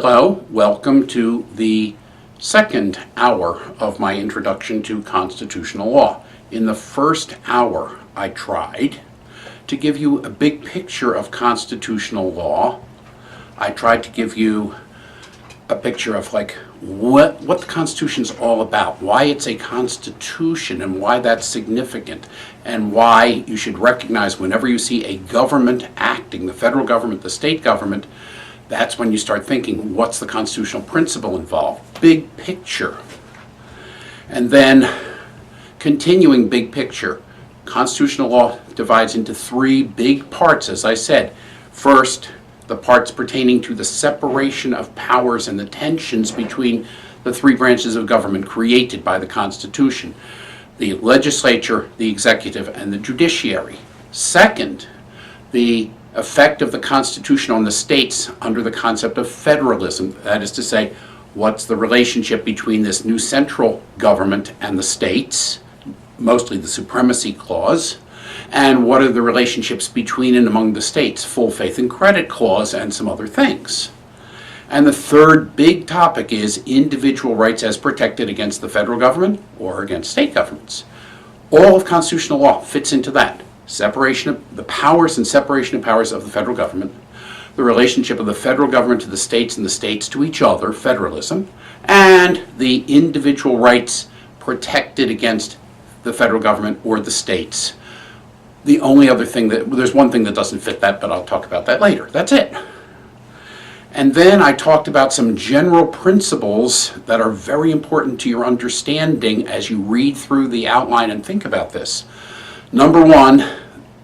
Hello, welcome to the second hour of my introduction to constitutional law. In the first hour, I tried to give you a big picture of constitutional law. I tried to give you a picture of what the Constitution's all about, why it's a constitution and why that's significant, and why you should recognize whenever you see a government acting, the federal government, the state government, that's when you start thinking, what's the constitutional principle involved? Big picture. And then, continuing big picture, constitutional law divides into three big parts, as I said. First, the parts pertaining to the separation of powers and the tensions between the three branches of government created by the Constitution: the legislature, the executive, and the judiciary. Second, the effect of the Constitution on the states under the concept of federalism. That is to say, what's the relationship between this new central government and the states, mostly the Supremacy Clause, and what are the relationships between and among the states, full faith and credit clause, and some other things. And the third big topic is individual rights as protected against the federal government or against state governments. All of constitutional law fits into that. Separation of the powers and separation of powers of the federal government, the relationship of the federal government to the states and the states to each other, federalism, and the individual rights protected against the federal government or the states. The only other thing there's one thing that doesn't fit that, but I'll talk about that later. That's it. And then I talked about some general principles that are very important to your understanding as you read through the outline and think about this. Number one,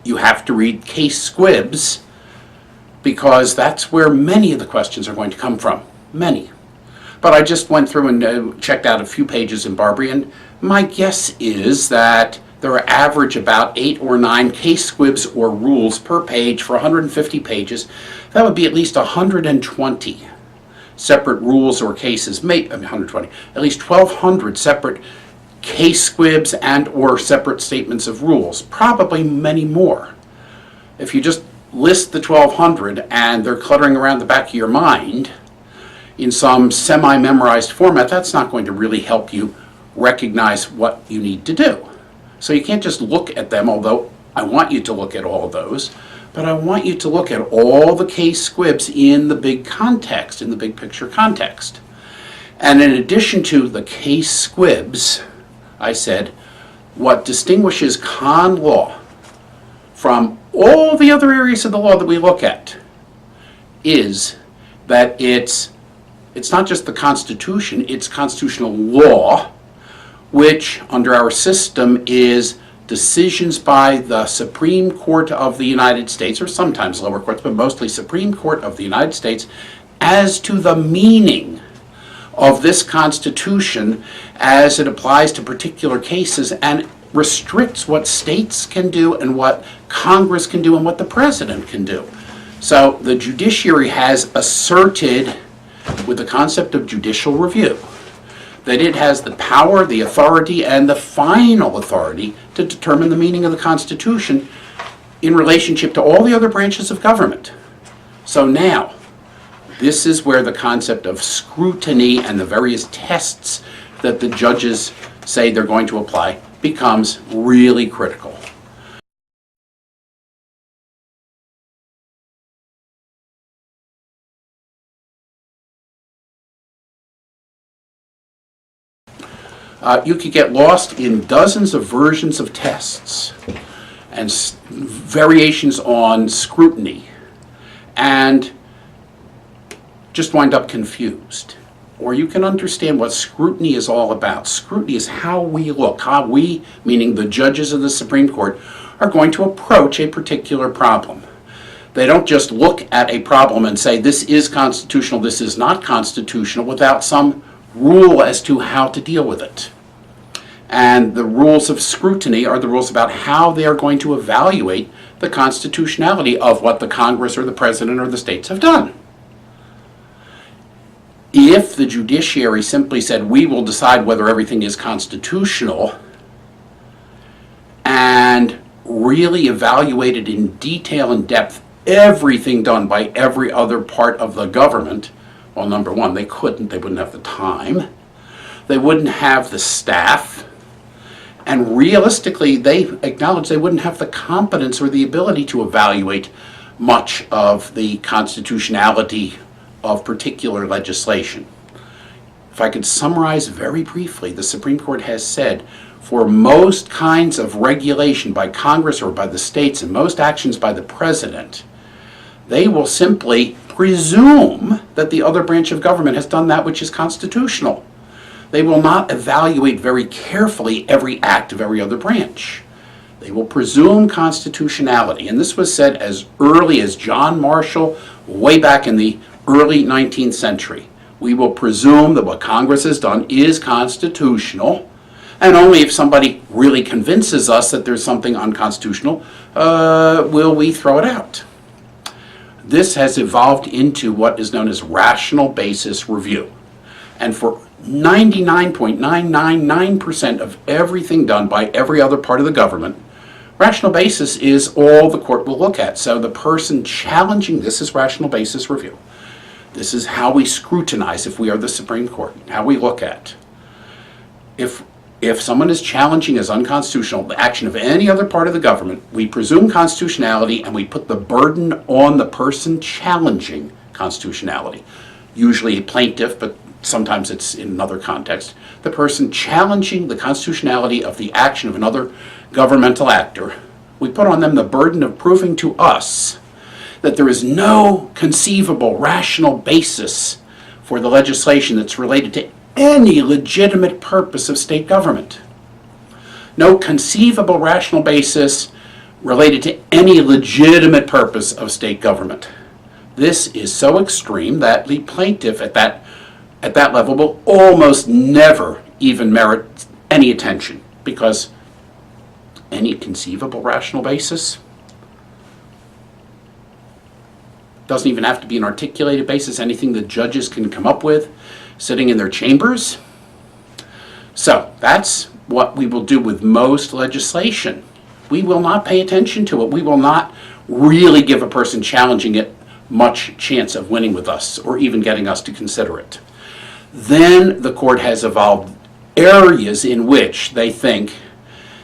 you have to read case squibs, because that's where many of the questions are going to come from. Many. But I just went through and checked out a few pages in Barbary, and my guess is that there are average about 8 or 9 case squibs or rules per page for 150 pages. That would be at least 120 separate rules or cases, maybe 120, at least 1,200 separate case squibs and or separate statements of rules, probably many more. If you just list the 1,200 and they're cluttering around the back of your mind in some semi-memorized format, that's not going to really help you recognize what you need to do. So you can't just look at them, although I want you to look at all of those, but I want you to look at all the case squibs in the big context, in the big picture context. And in addition to the case squibs, I said, what distinguishes con law from all the other areas of the law that we look at is that it's not just the Constitution, it's constitutional law, which under our system is decisions by the Supreme Court of the United States, or sometimes lower courts, but mostly Supreme Court of the United States, as to the meaning of this Constitution as it applies to particular cases, and restricts what states can do and what Congress can do and what the president can do. So the judiciary has asserted, with the concept of judicial review, that it has the power, the authority, and the final authority to determine the meaning of the Constitution in relationship to all the other branches of government. So now, this is where the concept of scrutiny and the various tests that the judges say they're going to apply becomes really critical. You could get lost in dozens of versions of tests and variations on scrutiny and just wind up confused. Or you can understand what scrutiny is all about. Scrutiny is how we look, how we, meaning the judges of the Supreme Court, are going to approach a particular problem. They don't just look at a problem and say, this is constitutional, this is not constitutional, without some rule as to how to deal with it. And the rules of scrutiny are the rules about how they are going to evaluate the constitutionality of what the Congress or the President or the states have done. If the judiciary simply said, we will decide whether everything is constitutional, and really evaluated in detail and depth everything done by every other part of the government, Well, number one, they couldn't. They wouldn't have the time. They wouldn't have the staff. And realistically, they acknowledge they wouldn't have the competence or the ability to evaluate much of the constitutionality of particular legislation. If I could summarize very briefly, the Supreme Court has said for most kinds of regulation by Congress or by the states and most actions by the president, they will simply presume that the other branch of government has done that which is constitutional. They will not evaluate very carefully every act of every other branch. They will presume constitutionality. And this was said as early as John Marshall, way back in the early 19th century. We will presume that what Congress has done is constitutional, and only if somebody really convinces us that there's something unconstitutional will we throw it out. This has evolved into what is known as rational basis review. And for 99.999% of everything done by every other part of the government, rational basis is all the court will look at. So the person challenging this is rational basis review. This is how we scrutinize if we are the Supreme Court, how we look at. If someone is challenging as unconstitutional the action of any other part of the government, we presume constitutionality and we put the burden on the person challenging constitutionality. Usually a plaintiff, but sometimes it's in another context. The person challenging the constitutionality of the action of another governmental actor, we put on them the burden of proving to us that there is no conceivable rational basis for the legislation that's related to any legitimate purpose of state government. No conceivable rational basis related to any legitimate purpose of state government. This is so extreme that the plaintiff at that level will almost never even merit any attention, because any conceivable rational basis doesn't even have to be an articulated basis, anything the judges can come up with sitting in their chambers. So that's what we will do with most legislation. We will not pay attention to it. We will not really give a person challenging it much chance of winning with us or even getting us to consider it. Then the court has evolved areas in which they think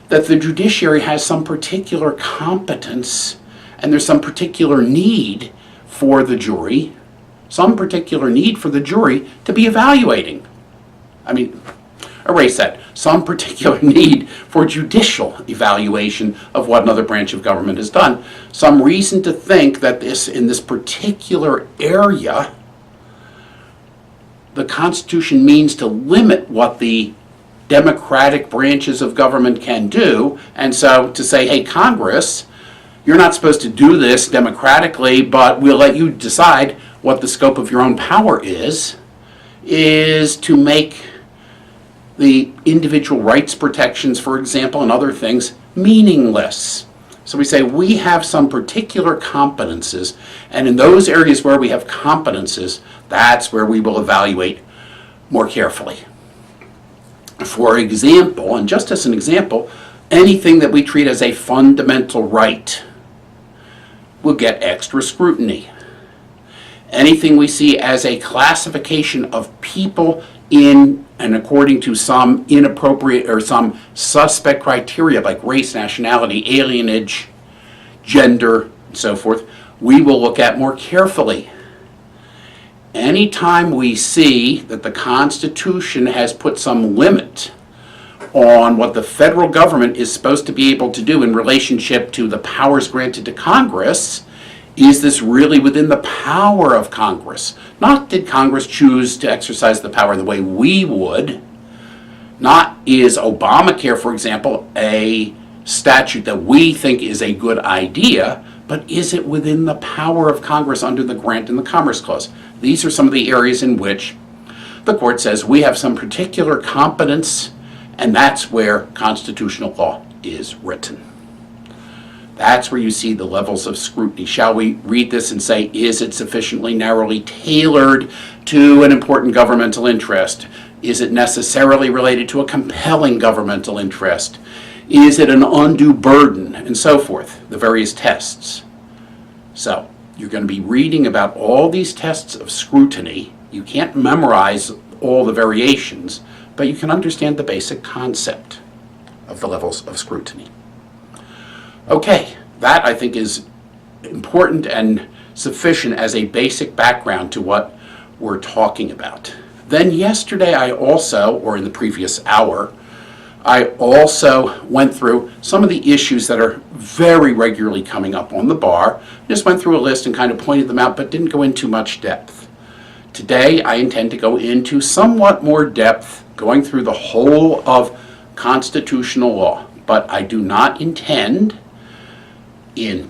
that the judiciary has some particular competence and there's some particular need for the jury, to be evaluating. Erase that. Some particular need for judicial evaluation of what another branch of government has done. Some reason to think that in this particular area, the Constitution means to limit what the democratic branches of government can do, and so to say, hey, Congress, you're not supposed to do this democratically, but we'll let you decide what the scope of your own power is to make the individual rights protections, for example, and other things meaningless. So we say we have some particular competences, and in those areas where we have competences, that's where we will evaluate more carefully. For example, and just as an example, anything that we treat as a fundamental right will get extra scrutiny. Anything we see as a classification of people in and according to some inappropriate or some suspect criteria like race, nationality, alienage, gender, and so forth, we will look at more carefully. Anytime we see that the Constitution has put some limit on what the federal government is supposed to be able to do in relationship to the powers granted to Congress, is this really within the power of Congress? Not did Congress choose to exercise the power the way we would. Not is Obamacare, for example, a statute that we think is a good idea, but is it within the power of Congress under the Grant and the Commerce Clause? These are some of the areas in which the court says we have some particular competence, and that's where constitutional law is written. That's where you see the levels of scrutiny. Shall we read this and say, is it sufficiently narrowly tailored to an important governmental interest? Is it necessarily related to a compelling governmental interest? Is it an undue burden? And so forth, the various tests. So, you're going to be reading about all these tests of scrutiny You can't memorize all the variations, but you can understand the basic concept of the levels of scrutiny. Okay, that I think is important and sufficient as a basic background to what we're talking about. Then yesterday I also, or in the previous hour, I also went through some of the issues that are very regularly coming up on the bar. Just went through a list and kind of pointed them out, but didn't go into much depth. Today I intend to go into somewhat more depth, going through the whole of constitutional law, but I do not intend, in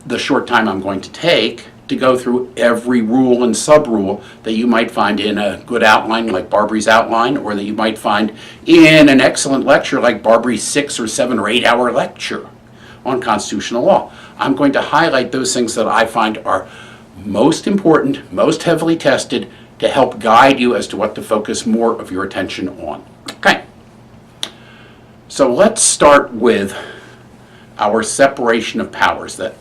the short time I'm going to take, to go through every rule and sub-rule that you might find in a good outline like Barbry's outline, or that you might find in an excellent lecture like Barbry's 6 or 7 or 8 hour lecture on constitutional law. I'm going to highlight those things that I find are most important, most heavily tested, to help guide you as to what to focus more of your attention on. Okay, so let's start with our separation of powers. That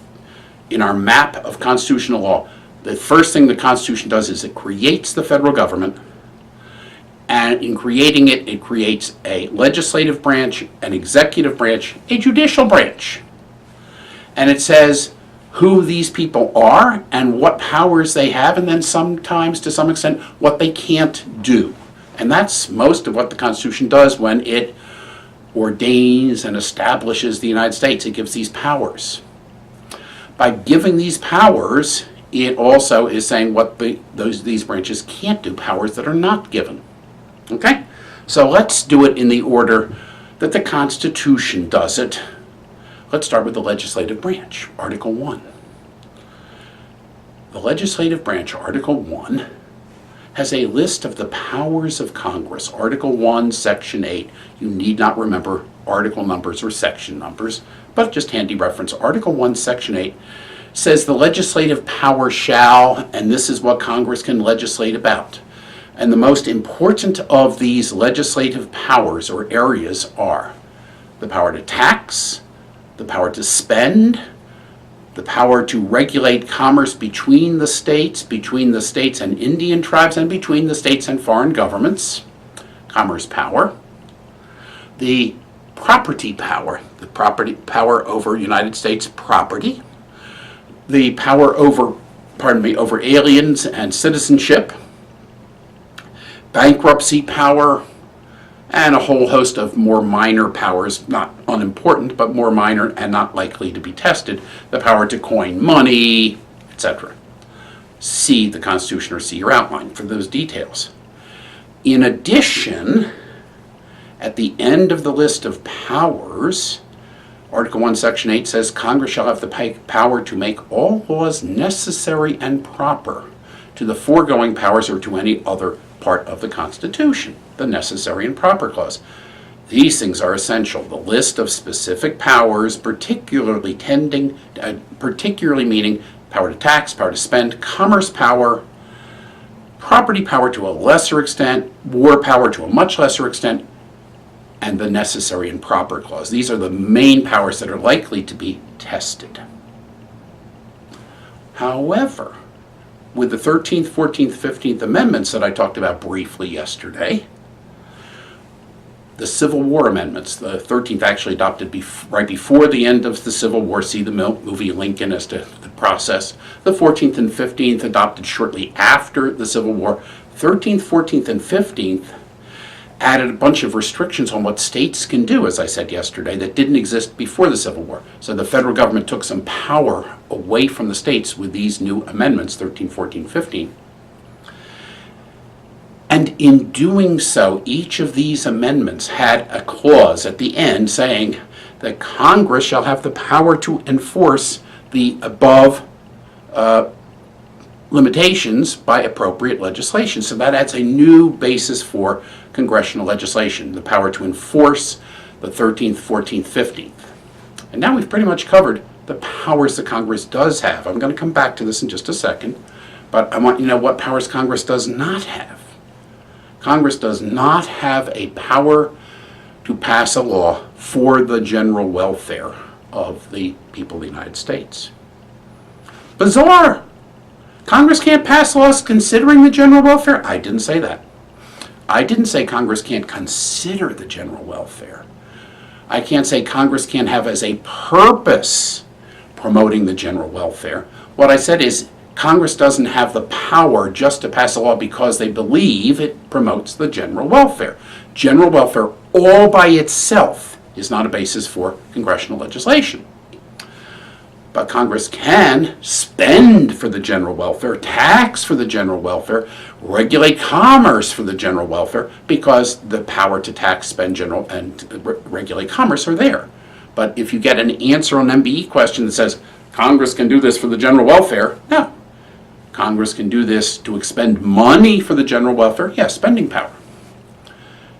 in our map of constitutional law, the first thing the Constitution does is it creates the federal government, and in creating it, it creates a legislative branch, an executive branch, a judicial branch. And it says who these people are and what powers they have, and then sometimes, to some extent, what they can't do. And that's most of what the Constitution does when it ordains and establishes the United States. It gives these powers. By giving these powers, it also is saying what these branches can't do, powers that are not given. Okay? So let's do it in the order that the Constitution does it. Let's start with the legislative branch, Article 1. The legislative branch, Article 1, has a list of the powers of Congress. Article 1, Section 8. You need not remember article numbers or section numbers, but just handy reference. Article 1, Section 8 says the legislative power shall, and this is what Congress can legislate about. And the most important of these legislative powers or areas are the power to tax, the power to spend, the power to regulate commerce between the states and Indian tribes, and between the states and foreign governments, commerce power, the property power, the property power over United States property, the power over aliens and citizenship, bankruptcy power, and a whole host of more minor powers, not unimportant, but more minor and not likely to be tested, the power to coin money, etc. See the Constitution or see your outline for those details. In addition, at the end of the list of powers, Article 1, Section 8 says Congress shall have the power to make all laws necessary and proper to the foregoing powers or to any other part of the Constitution, the necessary and proper clause. These things are essential. The list of specific powers, particularly meaning power to tax, power to spend, commerce power, property power to a lesser extent, war power to a much lesser extent, and the necessary and proper clause. These are the main powers that are likely to be tested. However, with the 13th, 14th, 15th Amendments that I talked about briefly yesterday, the Civil War amendments, the 13th actually adopted right before the end of the Civil War, see the movie Lincoln as to the process. The 14th and 15th adopted shortly after the Civil War. 13th, 14th, and 15th added a bunch of restrictions on what states can do, as I said yesterday, that didn't exist before the Civil War. So the federal government took some power away from the states with these new amendments, 13, 14, 15. And in doing so, each of these amendments had a clause at the end saying that Congress shall have the power to enforce the above limitations by appropriate legislation. So that adds a new basis for congressional legislation, the power to enforce the 13th, 14th, 15th. And now we've pretty much covered the powers that Congress does have. I'm going to come back to this in just a second, but I want you to know what powers Congress does not have. Congress does not have a power to pass a law for the general welfare of the people of the United States. Bizarre! Congress can't pass laws considering the general welfare? I didn't say that. I didn't say Congress can't consider the general welfare. I can't say Congress can't have as a purpose promoting the general welfare. What I said is Congress doesn't have the power just to pass a law because they believe it promotes the general welfare. General welfare all by itself is not a basis for congressional legislation. But Congress can spend for the general welfare, tax for the general welfare, regulate commerce for the general welfare, because the power to tax, spend, general, and regulate commerce are there. But if you get an answer on an MBE question that says, Congress can do this for the general welfare, no. Congress can do this to expend money for the general welfare, yes, spending power.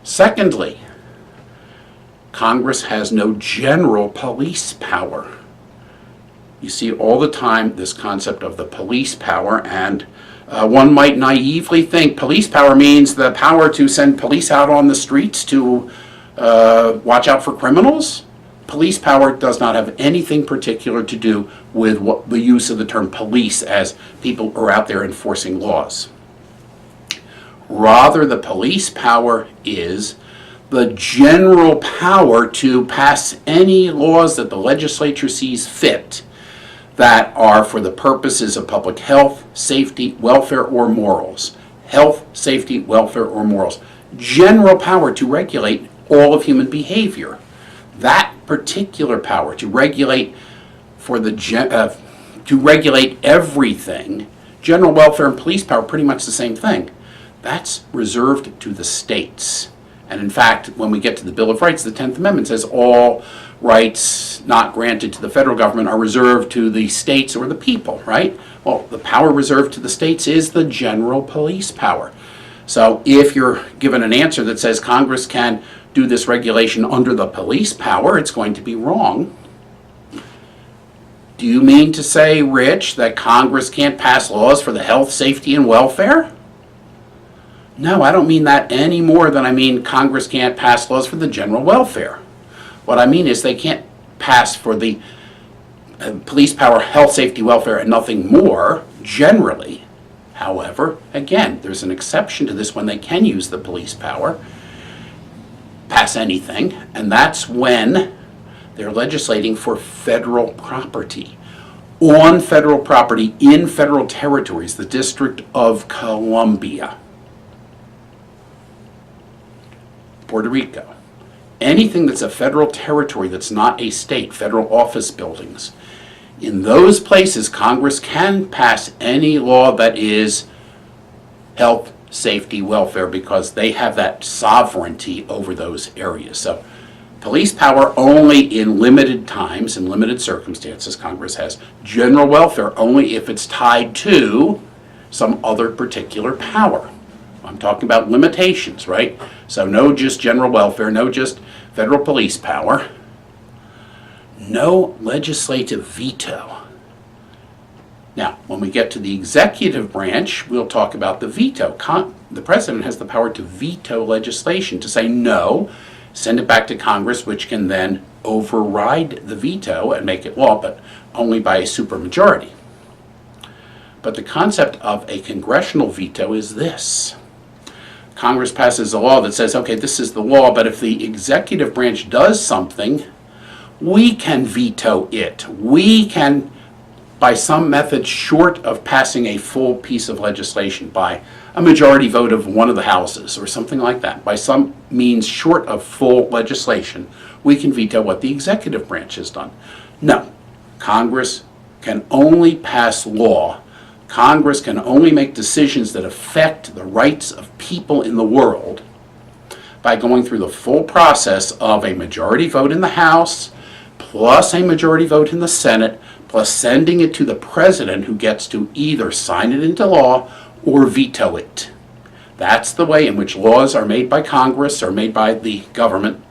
Secondly, Congress has no general police power. You see all the time this concept of the police power, and one might naively think police power means the power to send police out on the streets to watch out for criminals. Police power does not have anything particular to do with the use of the term police as people are out there enforcing laws. Rather, the police power is the general power to pass any laws that the legislature sees fit that are for the purposes of public health, safety, welfare, or morals. Health, safety, welfare, or morals. General power to regulate all of human behavior. That particular power to regulate to regulate everything, general welfare and police power, pretty much the same thing. That's reserved to the states. And in fact, when we get to the Bill of Rights, the 10th Amendment says all rights not granted to the federal government are reserved to the states or the people, right? Well, the power reserved to the states is the general police power. So if you're given an answer that says Congress can do this regulation under the police power, it's going to be wrong. Do you mean to say, Rich, that Congress can't pass laws for the health, safety, and welfare? No, I don't mean that any more than I mean Congress can't pass laws for the general welfare. What I mean is they can't pass for the police power, health, safety, welfare, and nothing more, generally. However, again, there's an exception to this when they can use the police power, pass anything, and that's when they're legislating for federal property. On federal property, in federal territories, the District of Columbia, Puerto Rico, anything that's a federal territory that's not a state, federal office buildings. In those places, Congress can pass any law that is health, safety, welfare, because they have that sovereignty over those areas. So police power only in limited times and limited circumstances Congress has. General welfare only if it's tied to some other particular power. I'm talking about limitations, right? So no just general welfare, no just federal police power, no legislative veto. Now, when we get to the executive branch, we'll talk about the veto. The president has the power to veto legislation, to say no, send it back to Congress, which can then override the veto and make it law, but only by a supermajority. But the concept of a congressional veto is this. Congress passes a law that says, okay, this is the law, but if the executive branch does something, we can veto it. We can, by some method short of passing a full piece of legislation, by a majority vote of one of the houses or something like that, by some means short of full legislation, we can veto what the executive branch has done. No, Congress can only pass law. Congress can only make decisions that affect the rights of people in the world by going through the full process of a majority vote in the House, plus a majority vote in the Senate, plus sending it to the president, who gets to either sign it into law or veto it. That's the way in which laws are made by Congress or made by the government,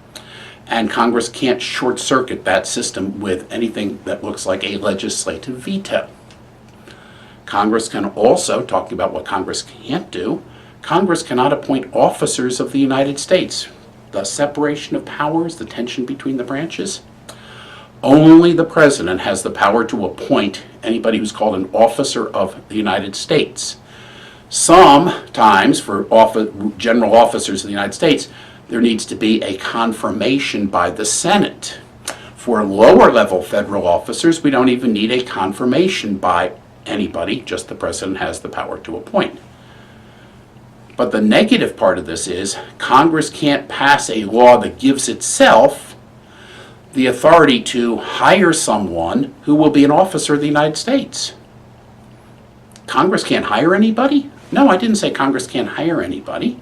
and Congress can't short circuit that system with anything that looks like a legislative veto. Congress can also, talking about what Congress can't do, Congress cannot appoint officers of the United States. The separation of powers, the tension between the branches. Only the president has the power to appoint anybody who's called an officer of the United States. Sometimes, for general officers of the United States, there needs to be a confirmation by the Senate. For lower level federal officers, we don't even need a confirmation by anybody, just the president has the power to appoint. But the negative part of this is Congress can't pass a law that gives itself the authority to hire someone who will be an officer of the United States. Congress can't hire anybody? No, I didn't say Congress can't hire anybody.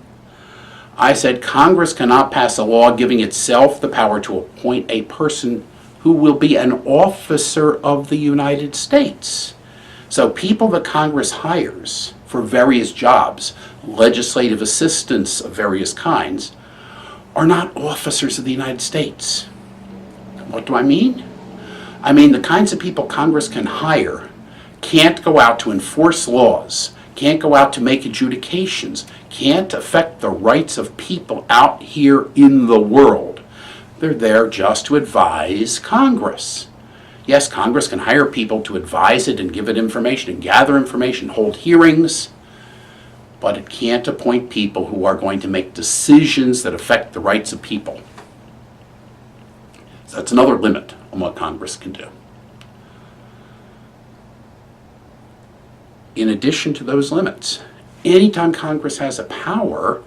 I said Congress cannot pass a law giving itself the power to appoint a person who will be an officer of the United States. So people that Congress hires for various jobs, legislative assistants of various kinds, are not officers of the United States. What do I mean? I mean the kinds of people Congress can hire can't go out to enforce laws, can't go out to make adjudications, can't affect the rights of people out here in the world. They're there just to advise Congress. Yes, Congress can hire people to advise it and give it information and gather information, hold hearings, but it can't appoint people who are going to make decisions that affect the rights of people. So that's another limit on what Congress can do. In addition to those limits, anytime Congress has a power,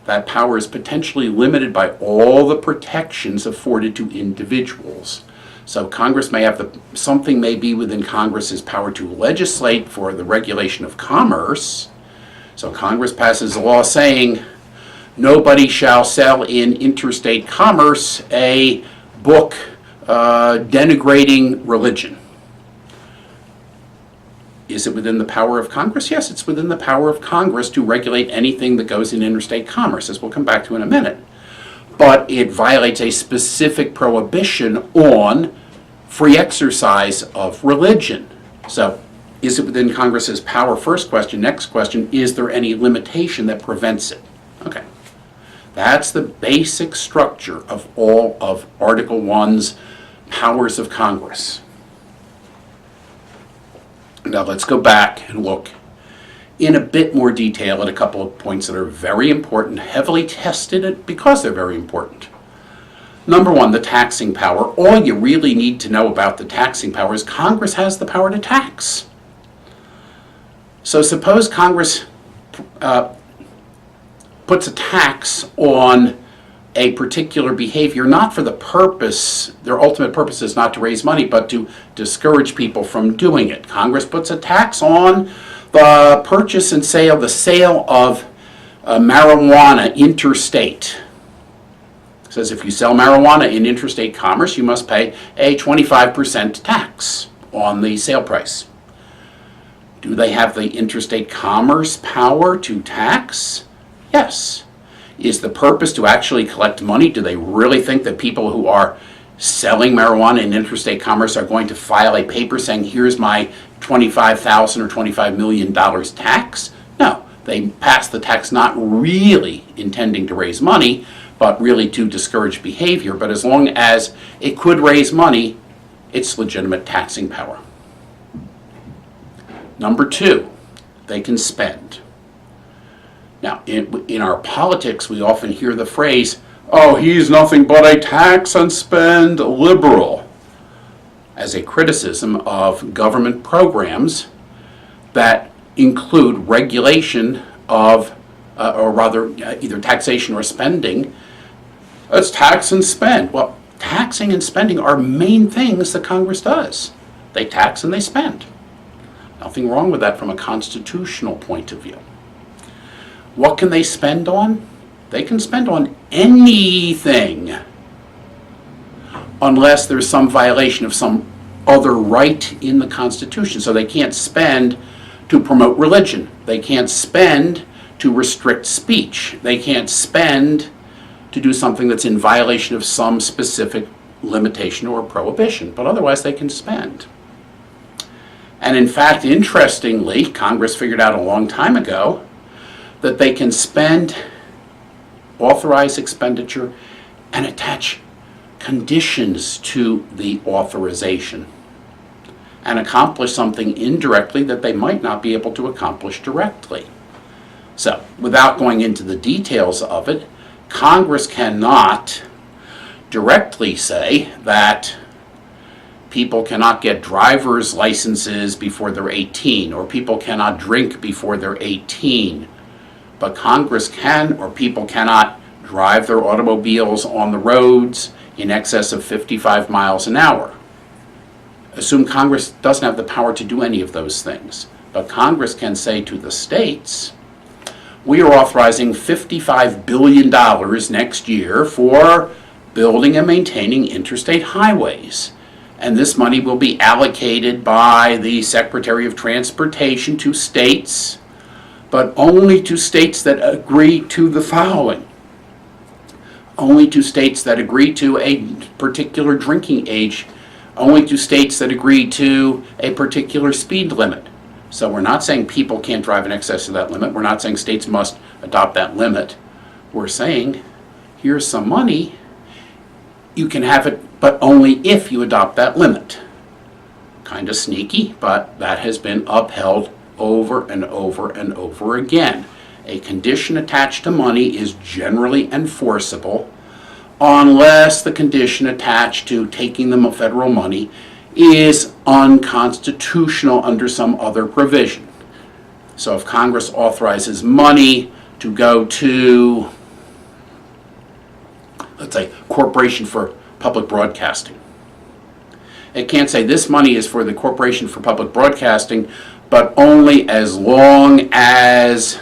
that power is potentially limited by all the protections afforded to individuals. So Congress may have something may be within Congress's power to legislate for the regulation of commerce. So Congress passes a law saying nobody shall sell in interstate commerce a book denigrating religion. Is it within the power of Congress? Yes, it's within the power of Congress to regulate anything that goes in interstate commerce, as we'll come back to in a minute. But it violates a specific prohibition on free exercise of religion. So, is it within Congress's power? First question. Next question, is there any limitation that prevents it? Okay. That's the basic structure of all of Article 1's powers of Congress. Now let's go back and look in a bit more detail at a couple of points that are very important, heavily tested because they're very important. Number one, the taxing power. All you really need to know about the taxing power is Congress has the power to tax. So suppose Congress puts a tax on a particular behavior, not for the purpose, their ultimate purpose is not to raise money, but to discourage people from doing it. Congress puts a tax on the purchase and sale, the sale of marijuana interstate. It says if you sell marijuana in interstate commerce, you must pay a 25% tax on the sale price. Do they have the interstate commerce power to tax? Yes. Is the purpose to actually collect money? Do they really think that people who are selling marijuana in interstate commerce are going to file a paper saying, here's my $25,000 or $25 million tax? No, they pass the tax not really intending to raise money, but really to discourage behavior. But as long as it could raise money, it's legitimate taxing power. Number two, they can spend. Now, in our politics, we often hear the phrase, oh, he's nothing but a tax and spend liberal, as a criticism of government programs that include regulation of, or rather, either taxation or spending. It's tax and spend. Well, taxing and spending are main things that Congress does. They tax and they spend. Nothing wrong with that from a constitutional point of view. What can they spend on? They can spend on anything unless there's some violation of some other right in the Constitution. So they can't spend to promote religion. They can't spend to restrict speech. They can't spend to do something that's in violation of some specific limitation or prohibition. But otherwise they can spend. And in fact, interestingly, Congress figured out a long time ago that they can spend, authorize expenditure, and attach conditions to the authorization and accomplish something indirectly that they might not be able to accomplish directly. So, without going into the details of it, Congress cannot directly say that people cannot get driver's licenses before they're 18, or people cannot drink before they're 18. But Congress can, or people cannot drive their automobiles on the roads in excess of 55 miles an hour. Assume Congress doesn't have the power to do any of those things. But Congress can say to the states, we are authorizing $55 billion next year for building and maintaining interstate highways. And this money will be allocated by the Secretary of Transportation to states, but only to states that agree to the following. Only to states that agree to a particular drinking age, only to states that agree to a particular speed limit. So we're not saying people can't drive in excess of that limit. We're not saying states must adopt that limit. We're saying, here's some money. You can have it, but only if you adopt that limit. Kind of sneaky, but that has been upheld over and over and over again. A condition attached to money is generally enforceable unless the condition attached to taking them federal money is unconstitutional under some other provision. So if Congress authorizes money to go to, let's say, Corporation for Public Broadcasting, it can't say this money is for the Corporation for Public Broadcasting, but only as long as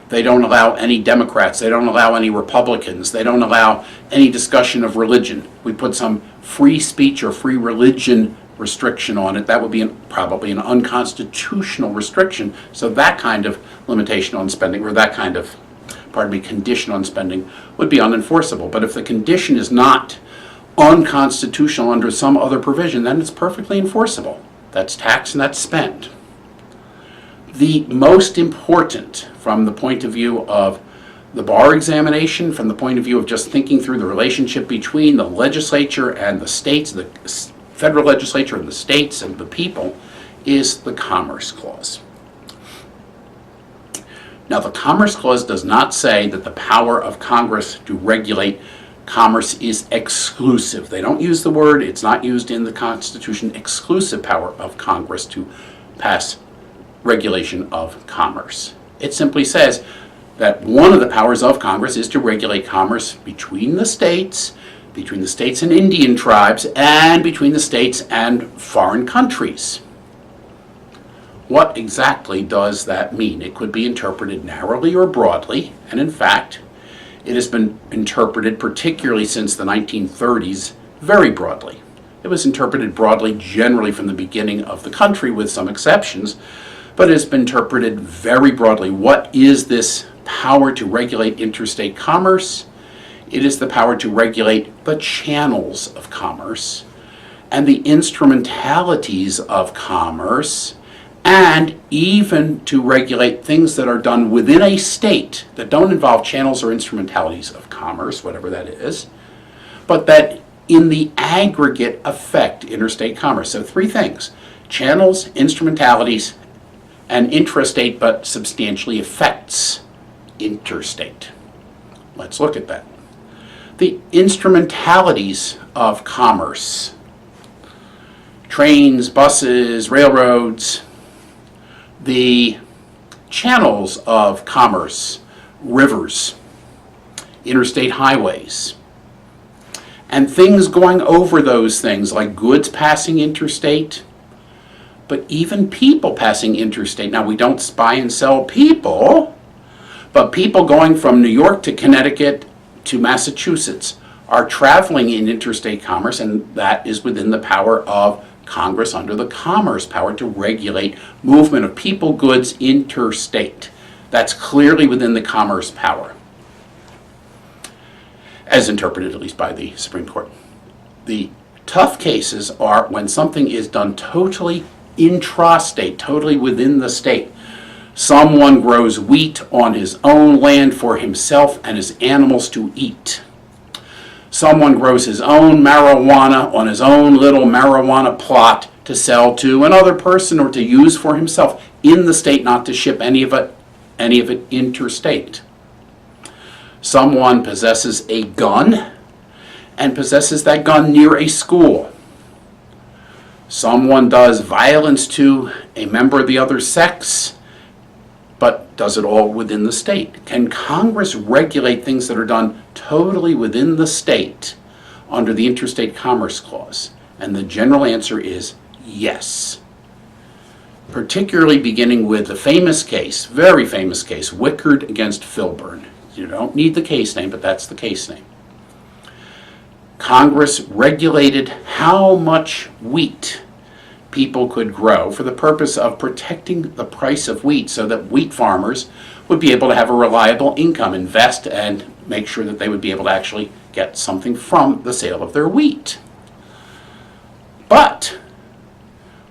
they don't allow any Democrats, they don't allow any Republicans, they don't allow any discussion of religion. We put some free speech or free religion restriction on it. That would be probably an unconstitutional restriction. So that kind of limitation on spending, or that kind of, condition on spending would be unenforceable. But if the condition is not unconstitutional under some other provision, then it's perfectly enforceable. That's tax and that's spend. The most important, from the point of view of the bar examination, from the point of view of just thinking through the relationship between the legislature and the states, the federal legislature and the states and the people, is the Commerce Clause. Now, the Commerce Clause does not say that the power of Congress to regulate commerce is exclusive. They don't use the word, it's not used in the Constitution, exclusive power of Congress to pass regulation of commerce. It simply says that one of the powers of Congress is to regulate commerce between the states and Indian tribes, and between the states and foreign countries. What exactly does that mean? It could be interpreted narrowly or broadly, and in fact, it has been interpreted, particularly since the 1930s, very broadly. It was interpreted broadly generally from the beginning of the country, with some exceptions, but it has been interpreted very broadly. What is this power to regulate interstate commerce? It is the power to regulate the channels of commerce and the instrumentalities of commerce, and even to regulate things that are done within a state that don't involve channels or instrumentalities of commerce, whatever that is, but that in the aggregate affect interstate commerce. So three things: channels, instrumentalities, and intrastate, but substantially affects interstate. Let's look at that. The instrumentalities of commerce: trains, buses, railroads. The channels of commerce: rivers, interstate highways, and things going over those things, like goods passing interstate, but even people passing interstate. Now, we don't buy and sell people, but people going from New York to Connecticut to Massachusetts are traveling in interstate commerce, and that is within the power of Congress under the commerce power to regulate movement of people, goods interstate. That's clearly within the commerce power, as interpreted at least by the Supreme Court. The tough cases are when something is done totally intrastate, totally within the state. Someone grows wheat on his own land for himself and his animals to eat. Someone grows his own marijuana on his own little marijuana plot to sell to another person or to use for himself in the state, not to ship any of it interstate. Someone possesses a gun and possesses that gun near a school. Someone does violence to a member of the other sex, but does it all within the state. Can Congress regulate things that are done totally within the state under the Interstate Commerce Clause? And the general answer is yes. Particularly beginning with the famous case, very famous case, Wickard against Filburn. You don't need the case name, but that's the case name. Congress regulated how much wheat people could grow for the purpose of protecting the price of wheat so that wheat farmers would be able to have a reliable income, invest, and make sure that they would be able to actually get something from the sale of their wheat. But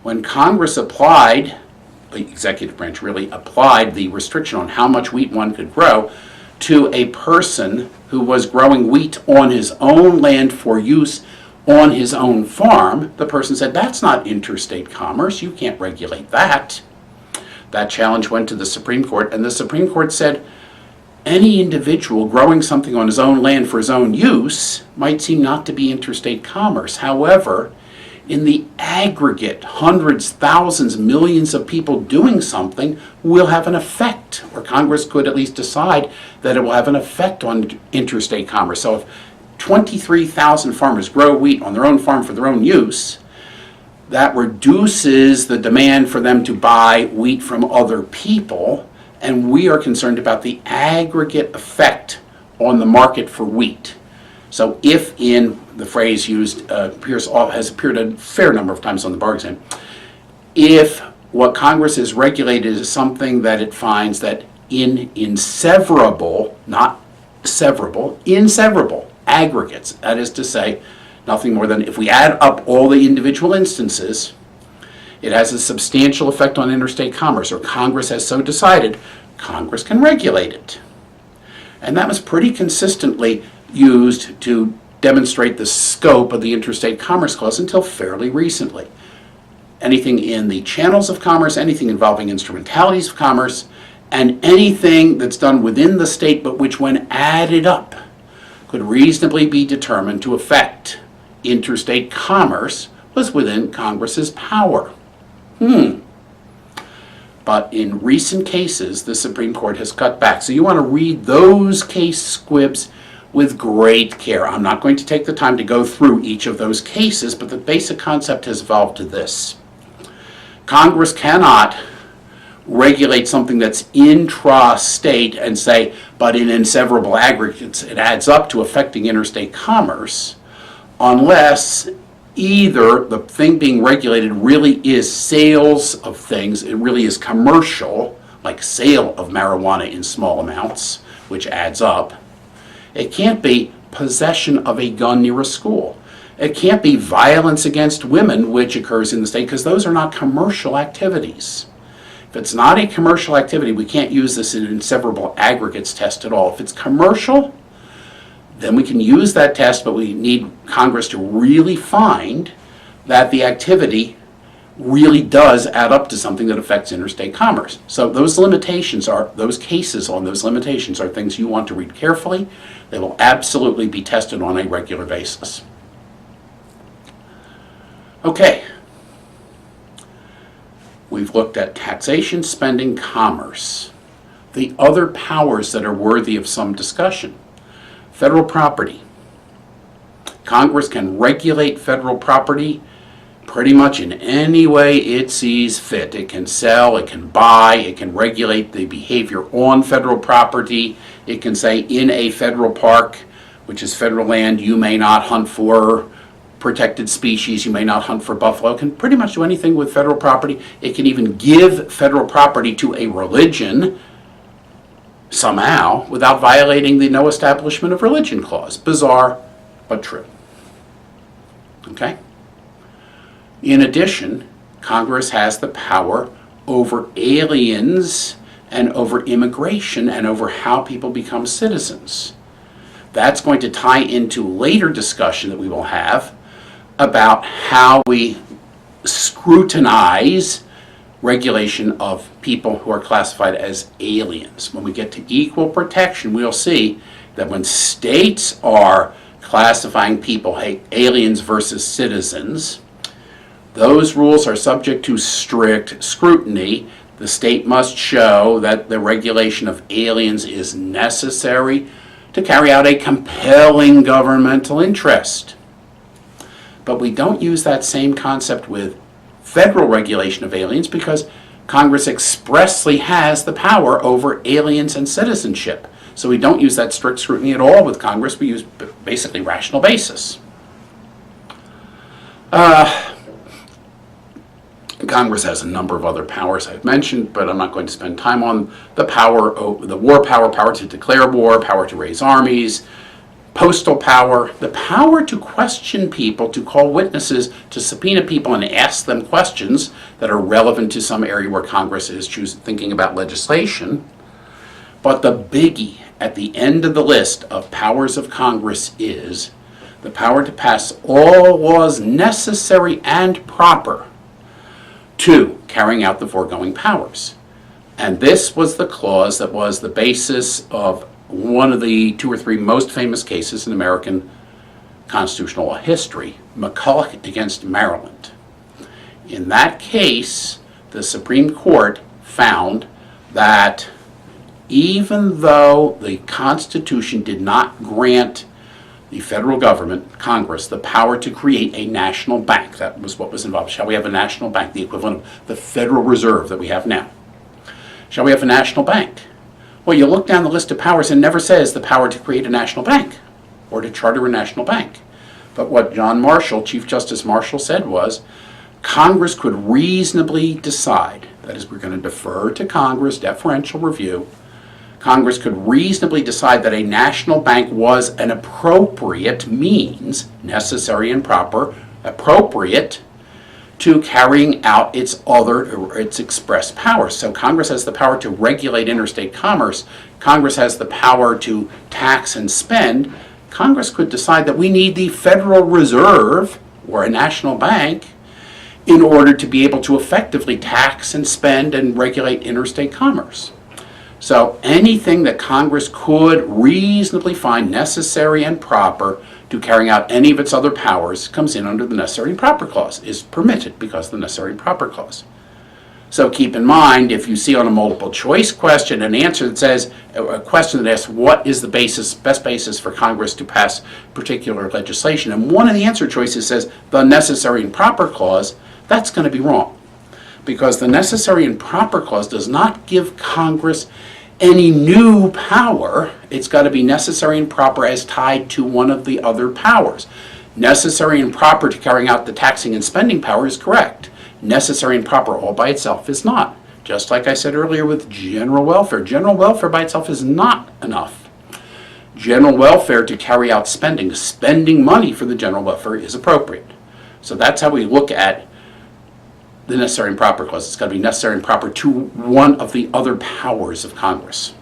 when Congress applied, the executive branch really applied the restriction on how much wheat one could grow to a person who was growing wheat on his own land for use on his own farm, the person said, that's not interstate commerce, you can't regulate that. That challenge went to the Supreme Court, and the Supreme Court said, any individual growing something on his own land for his own use might seem not to be interstate commerce. However, in the aggregate, hundreds, thousands, millions of people doing something will have an effect, or Congress could at least decide that it will have an effect on interstate commerce. So if 23,000 farmers grow wheat on their own farm for their own use, that reduces the demand for them to buy wheat from other people, and we are concerned about the aggregate effect on the market for wheat. So if in the phrase used has appeared a fair number of times on the bar exam, if what Congress has regulated is something that it finds that in inseverable, not severable, inseverable aggregates, that is to say, nothing more than if we add up all the individual instances, it has a substantial effect on interstate commerce, or Congress has so decided, Congress can regulate it. And that was pretty consistently used to demonstrate the scope of the Interstate Commerce Clause until fairly recently. Anything in the channels of commerce, anything involving instrumentalities of commerce, and anything that's done within the state but which when added up could reasonably be determined to affect interstate commerce was within Congress's power. But in recent cases, the Supreme Court has cut back. So you want to read those case squibs with great care. I'm not going to take the time to go through each of those cases, but the basic concept has evolved to this. Congress cannot regulate something that's intra-state and say, but in inseverable aggregates, it adds up to affecting interstate commerce, unless either the thing being regulated really is sales of things, it really is commercial, like sale of marijuana in small amounts, which adds up. It can't be possession of a gun near a school. It can't be violence against women, which occurs in the state, because those are not commercial activities. If it's not a commercial activity, we can't use this in an inseverable aggregates test at all. If it's commercial, then we can use that test, but we need Congress to really find that the activity really does add up to something that affects interstate commerce. So those cases on those limitations are things you want to read carefully. They will absolutely be tested on a regular basis. Okay. We've looked at taxation, spending, commerce. The other powers that are worthy of some discussion. Federal property. Congress can regulate federal property pretty much in any way it sees fit. It can sell, it can buy, it can regulate the behavior on federal property. It can say in a federal park, which is federal land, you may not hunt for protected species, you may not hunt for buffalo. It can pretty much do anything with federal property. It can even give federal property to a religion somehow without violating the No Establishment of Religion Clause. Bizarre, but true. Okay? In addition, Congress has the power over aliens and over immigration and over how people become citizens. That's going to tie into later discussion that we will have about how we scrutinize regulation of people who are classified as aliens. When we get to equal protection, we'll see that when states are classifying people, aliens versus citizens, those rules are subject to strict scrutiny. The state must show that the regulation of aliens is necessary to carry out a compelling governmental interest. But we don't use that same concept with federal regulation of aliens because Congress expressly has the power over aliens and citizenship. So we don't use that strict scrutiny at all with Congress. We use basically rational basis. Congress has a number of other powers I've mentioned, but I'm not going to spend time on the power, the war power, power to declare war, power to raise armies, postal power, the power to question people, to call witnesses, to subpoena people and ask them questions that are relevant to some area where Congress is thinking about legislation. But the biggie at the end of the list of powers of Congress is the power to pass all laws necessary and proper to carrying out the foregoing powers. And this was the clause that was the basis of one of the 2 or 3 most famous cases in American constitutional law history, McCulloch against Maryland. In that case, the Supreme Court found that even though the Constitution did not grant the federal government, Congress, the power to create a national bank, that was what was involved. Shall we have a national bank, the equivalent of the Federal Reserve that we have now? Shall we have a national bank? Well, you look down the list of powers and it never says the power to create a national bank or to charter a national bank. But what John Marshall, Chief Justice Marshall, said was Congress could reasonably decide, that is, we're going to defer to Congress, deferential review, Congress could reasonably decide that a national bank was an appropriate means, necessary and proper, appropriate to carrying out its express powers. So Congress has the power to regulate interstate commerce. Congress has the power to tax and spend. Congress could decide that we need the Federal Reserve or a national bank in order to be able to effectively tax and spend and regulate interstate commerce. So anything that Congress could reasonably find necessary and proper to carrying out any of its other powers comes in under the Necessary and Proper Clause, is permitted because of the Necessary and Proper Clause. So keep in mind, if you see on a multiple choice question an answer that says, a question that asks what is the best basis for Congress to pass particular legislation, and one of the answer choices says the Necessary and Proper Clause, that's going to be wrong. Because the Necessary and Proper Clause does not give Congress any new power. It's got to be necessary and proper as tied to one of the other powers. Necessary and proper to carrying out the taxing and spending power is correct. Necessary and proper all by itself is not. Just like I said earlier with general welfare. General welfare by itself is not enough. General welfare to carry out spending money for the general welfare is appropriate. So that's how we look at the Necessary and Proper Clause. It's got to be necessary and proper to one of the other powers of Congress.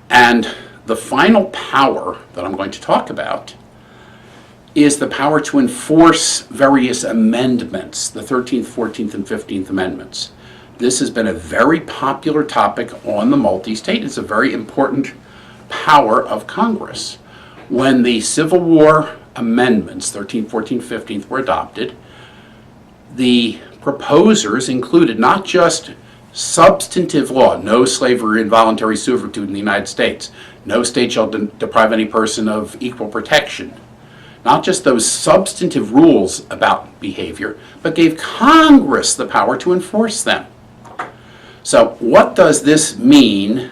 And the final power that I'm going to talk about is the power to enforce various amendments, the 13th, 14th, and 15th Amendments. This has been a very popular topic on the multi-state. It's a very important power of Congress. When the Civil War amendments, 13th, 14th, 15th, were adopted, the proposers included not just substantive law, no slavery or involuntary servitude in the United States, no state shall deprive any person of equal protection, not just those substantive rules about behavior, but gave Congress the power to enforce them. So what does this mean?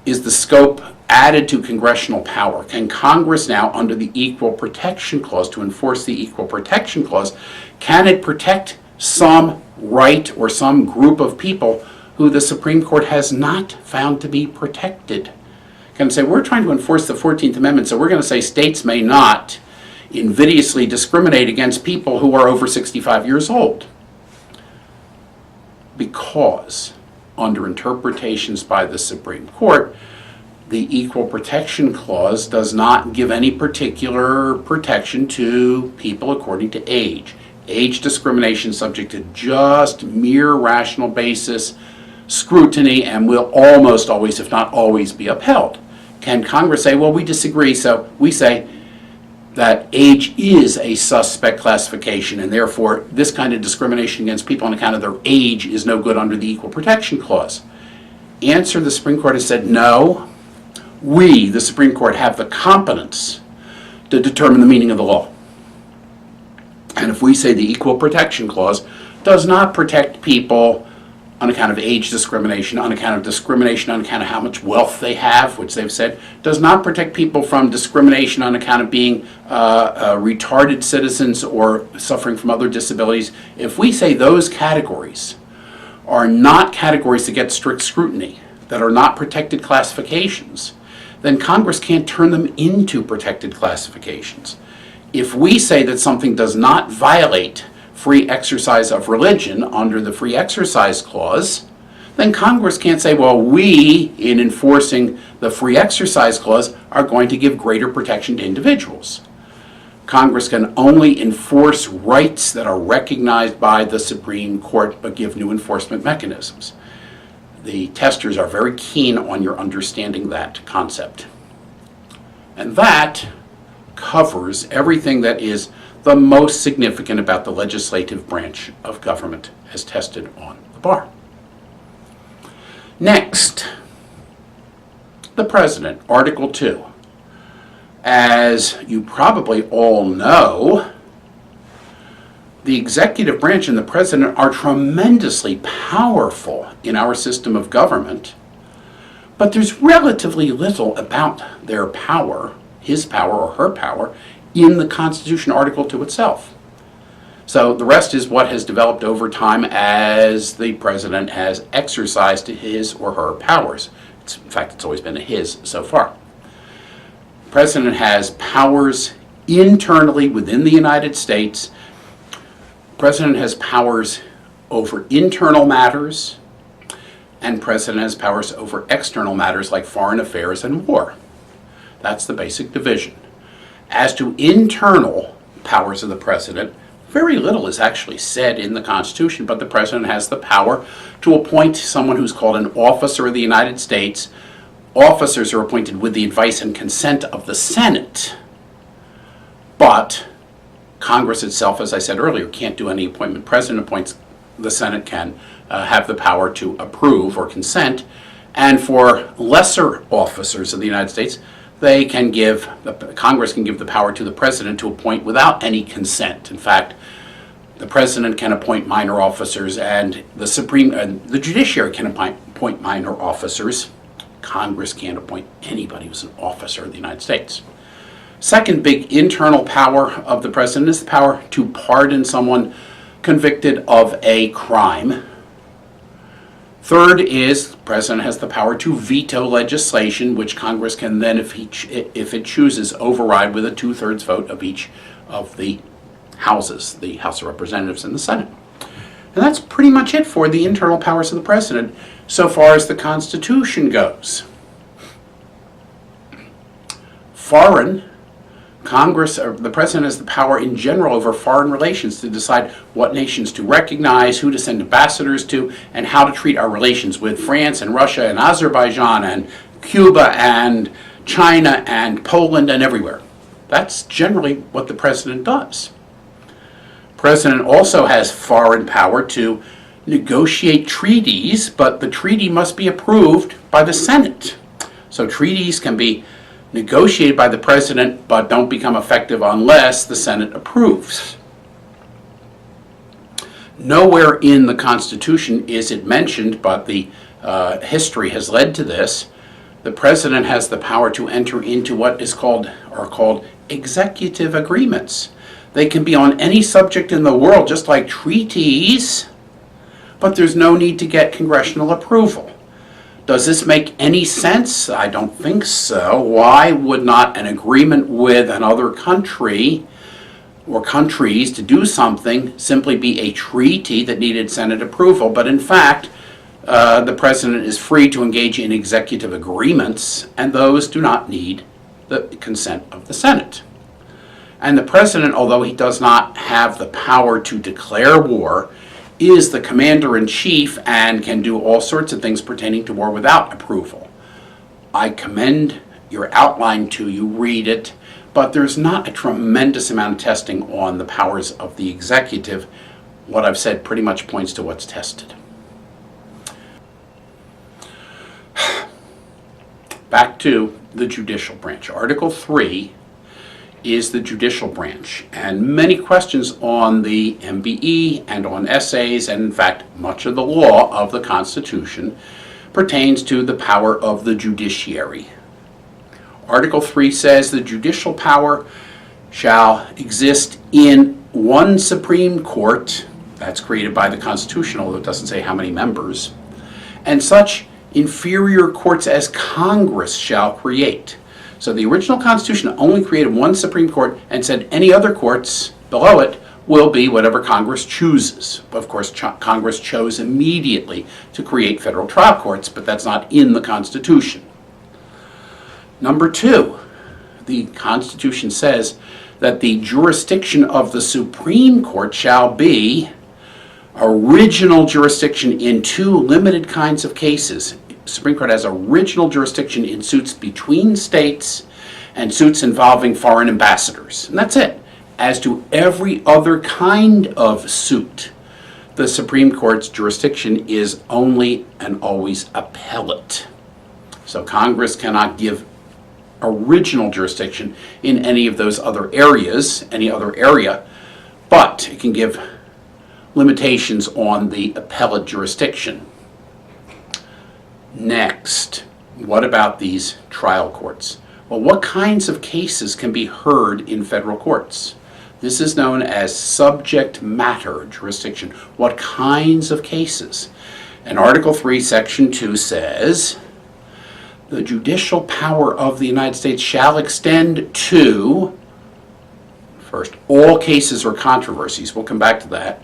Is the scope added to congressional power? Can Congress now, under the Equal Protection Clause, to enforce the Equal Protection Clause, can it protect some right or some group of people who the Supreme Court has not found to be protected? Can it say, we're trying to enforce the 14th Amendment, so we're going to say states may not invidiously discriminate against people who are over 65 years old? Because under interpretations by the Supreme Court, the Equal Protection Clause does not give any particular protection to people according to age. Age discrimination is subject to just mere rational basis scrutiny and will almost always, if not always, be upheld. Can Congress say, well, we disagree, so we say that age is a suspect classification and therefore this kind of discrimination against people on account of their age is no good under the Equal Protection Clause? Answer, the Supreme Court has said no. We, the Supreme Court, have the competence to determine the meaning of the law. And if we say the Equal Protection Clause does not protect people on account of age discrimination, on account of how much wealth they have, which they've said, does not protect people from discrimination on account of being retarded citizens or suffering from other disabilities, if we say those categories are not categories that get strict scrutiny, that are not protected classifications, then Congress can't turn them into protected classifications. If we say that something does not violate free exercise of religion under the Free Exercise Clause, then Congress can't say, well, we, in enforcing the Free Exercise Clause, are going to give greater protection to individuals. Congress can only enforce rights that are recognized by the Supreme Court, but give new enforcement mechanisms. The testers are very keen on your understanding that concept. And that covers everything that is the most significant about the legislative branch of government as tested on the bar. Next, the President, Article 2. As you probably all know, the executive branch and the President are tremendously powerful in our system of government, but there's relatively little about their power, his power or her power, in the Constitution, Article 2 itself. So the rest is what has developed over time as the President has exercised his or her powers. In fact, it's always been a his so far. The President has powers internally within the United States. The President has powers over internal matters, and the President has powers over external matters like foreign affairs and war. That's the basic division. As to internal powers of the President, very little is actually said in the Constitution, but the President has the power to appoint someone who's called an officer of the United States. Officers are appointed with the advice and consent of the Senate, but Congress itself, as I said earlier, can't do any appointment. President appoints, the Senate can have the power to approve or consent, and for lesser officers of the United States, Congress can give the power to the President to appoint without any consent. In fact, the President can appoint minor officers and the judiciary can appoint minor officers. Congress can't appoint anybody who's an officer of the United States. Second big internal power of the President is the power to pardon someone convicted of a crime. Third is the President has the power to veto legislation, which Congress can then, if it chooses, override with a 2/3 vote of each of the houses, the House of Representatives and the Senate. And that's pretty much it for the internal powers of the President so far as the Constitution goes. Foreign, Congress, or the President has the power in general over foreign relations to decide what nations to recognize, who to send ambassadors to, and how to treat our relations with France and Russia and Azerbaijan and Cuba and China and Poland and everywhere. That's generally what the President does. The President also has foreign power to negotiate treaties, but the treaty must be approved by the Senate. So treaties can be negotiated by the President but don't become effective unless the Senate approves. Nowhere in the Constitution is it mentioned, but the history has led to this. The President has the power to enter into what is called executive agreements. They can be on any subject in the world, just like treaties, but there's no need to get congressional approval. Does this make any sense? I don't think so. Why would not an agreement with another country or countries to do something simply be a treaty that needed Senate approval? But in fact, the president is free to engage in executive agreements, and those do not need the consent of the Senate. And the president, although he does not have the power to declare war, is the commander-in-chief and can do all sorts of things pertaining to war without approval. I commend your outline to you, read it, but there's not a tremendous amount of testing on the powers of the executive. What I've said pretty much points to what's tested. Back to the judicial branch. Article 3 is the judicial branch, and many questions on the MBE and on essays, and in fact much of the law of the Constitution pertains to the power of the judiciary. Article 3 says the judicial power shall exist in one Supreme Court, that's created by the Constitution, although it doesn't say how many members, and such inferior courts as Congress shall create. So the original Constitution only created one Supreme Court and said any other courts below it will be whatever Congress chooses. Of course, Congress chose immediately to create federal trial courts, but that's not in the Constitution. Number 2, the Constitution says that the jurisdiction of the Supreme Court shall be original jurisdiction in 2 limited kinds of cases. Supreme Court has original jurisdiction in suits between states and suits involving foreign ambassadors. And that's it. As to every other kind of suit, the Supreme Court's jurisdiction is only and always appellate. So Congress cannot give original jurisdiction in any of those other areas, any other area, but it can give limitations on the appellate jurisdiction. Next, what about these trial courts? Well, what kinds of cases can be heard in federal courts? This is known as subject matter jurisdiction. What kinds of cases? And Article 3, Section 2 says, the judicial power of the United States shall extend to, first, all cases or controversies, we'll come back to that,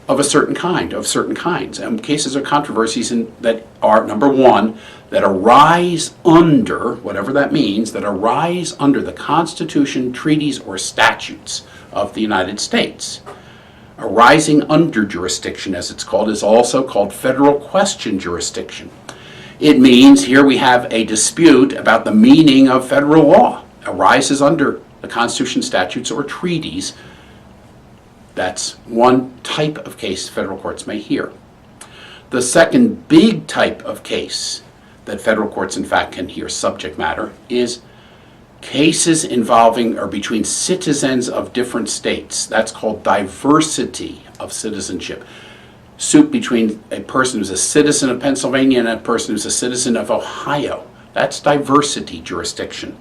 of a certain kind, of certain kinds. And cases or controversies that are, number 1, that arise under, whatever that means, that arise under the Constitution, treaties, or statutes of the United States. Arising under jurisdiction, as it's called, is also called federal question jurisdiction. It means here we have a dispute about the meaning of federal law. Arises under the Constitution, statutes, or treaties. That's one type of case federal courts may hear. The second big type of case that federal courts in fact can hear, subject matter, is cases involving or between citizens of different states. That's called diversity of citizenship. Suit between a person who's a citizen of Pennsylvania and a person who's a citizen of Ohio. That's diversity jurisdiction.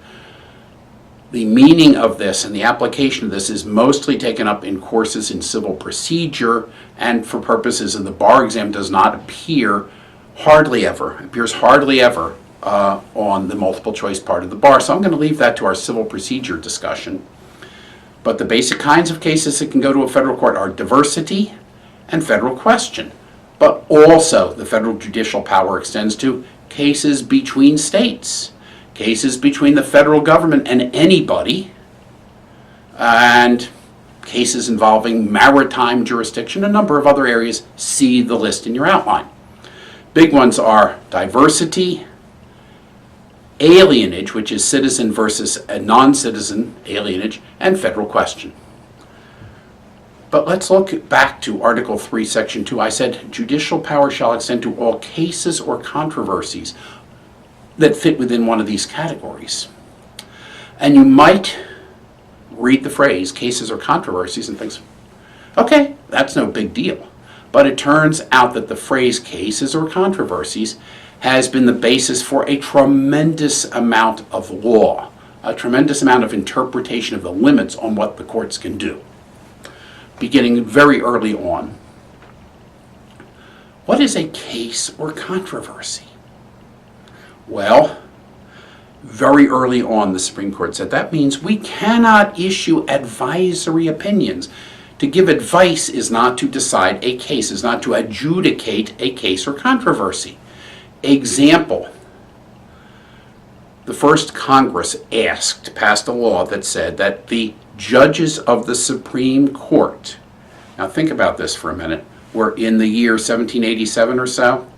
The meaning of this and the application of this is mostly taken up in courses in civil procedure, and for purposes of the bar exam does not appear hardly ever on the multiple choice part of the bar. So I'm going to leave that to our civil procedure discussion. But the basic kinds of cases that can go to a federal court are diversity and federal question. But also the federal judicial power extends to cases between states, cases between the federal government and anybody, and cases involving maritime jurisdiction, a number of other areas. See the list in your outline. Big ones are diversity, alienage, which is citizen versus a non-citizen alienage, and federal question. But let's look back to Article 3, Section 2. I said judicial power shall extend to all cases or controversies that fit within one of these categories. And you might read the phrase cases or controversies and think, okay, that's no big deal. But it turns out that the phrase cases or controversies has been the basis for a tremendous amount of law, a tremendous amount of interpretation of the limits on what the courts can do, beginning very early on. What is a case or controversy? Well, very early on the Supreme Court said that means we cannot issue advisory opinions To give advice is not to decide a case, is not to adjudicate a case or controversy. Example, the first Congress passed a law that said that the judges of the Supreme Court, now think about this for a minute, were in the year 1787 or so,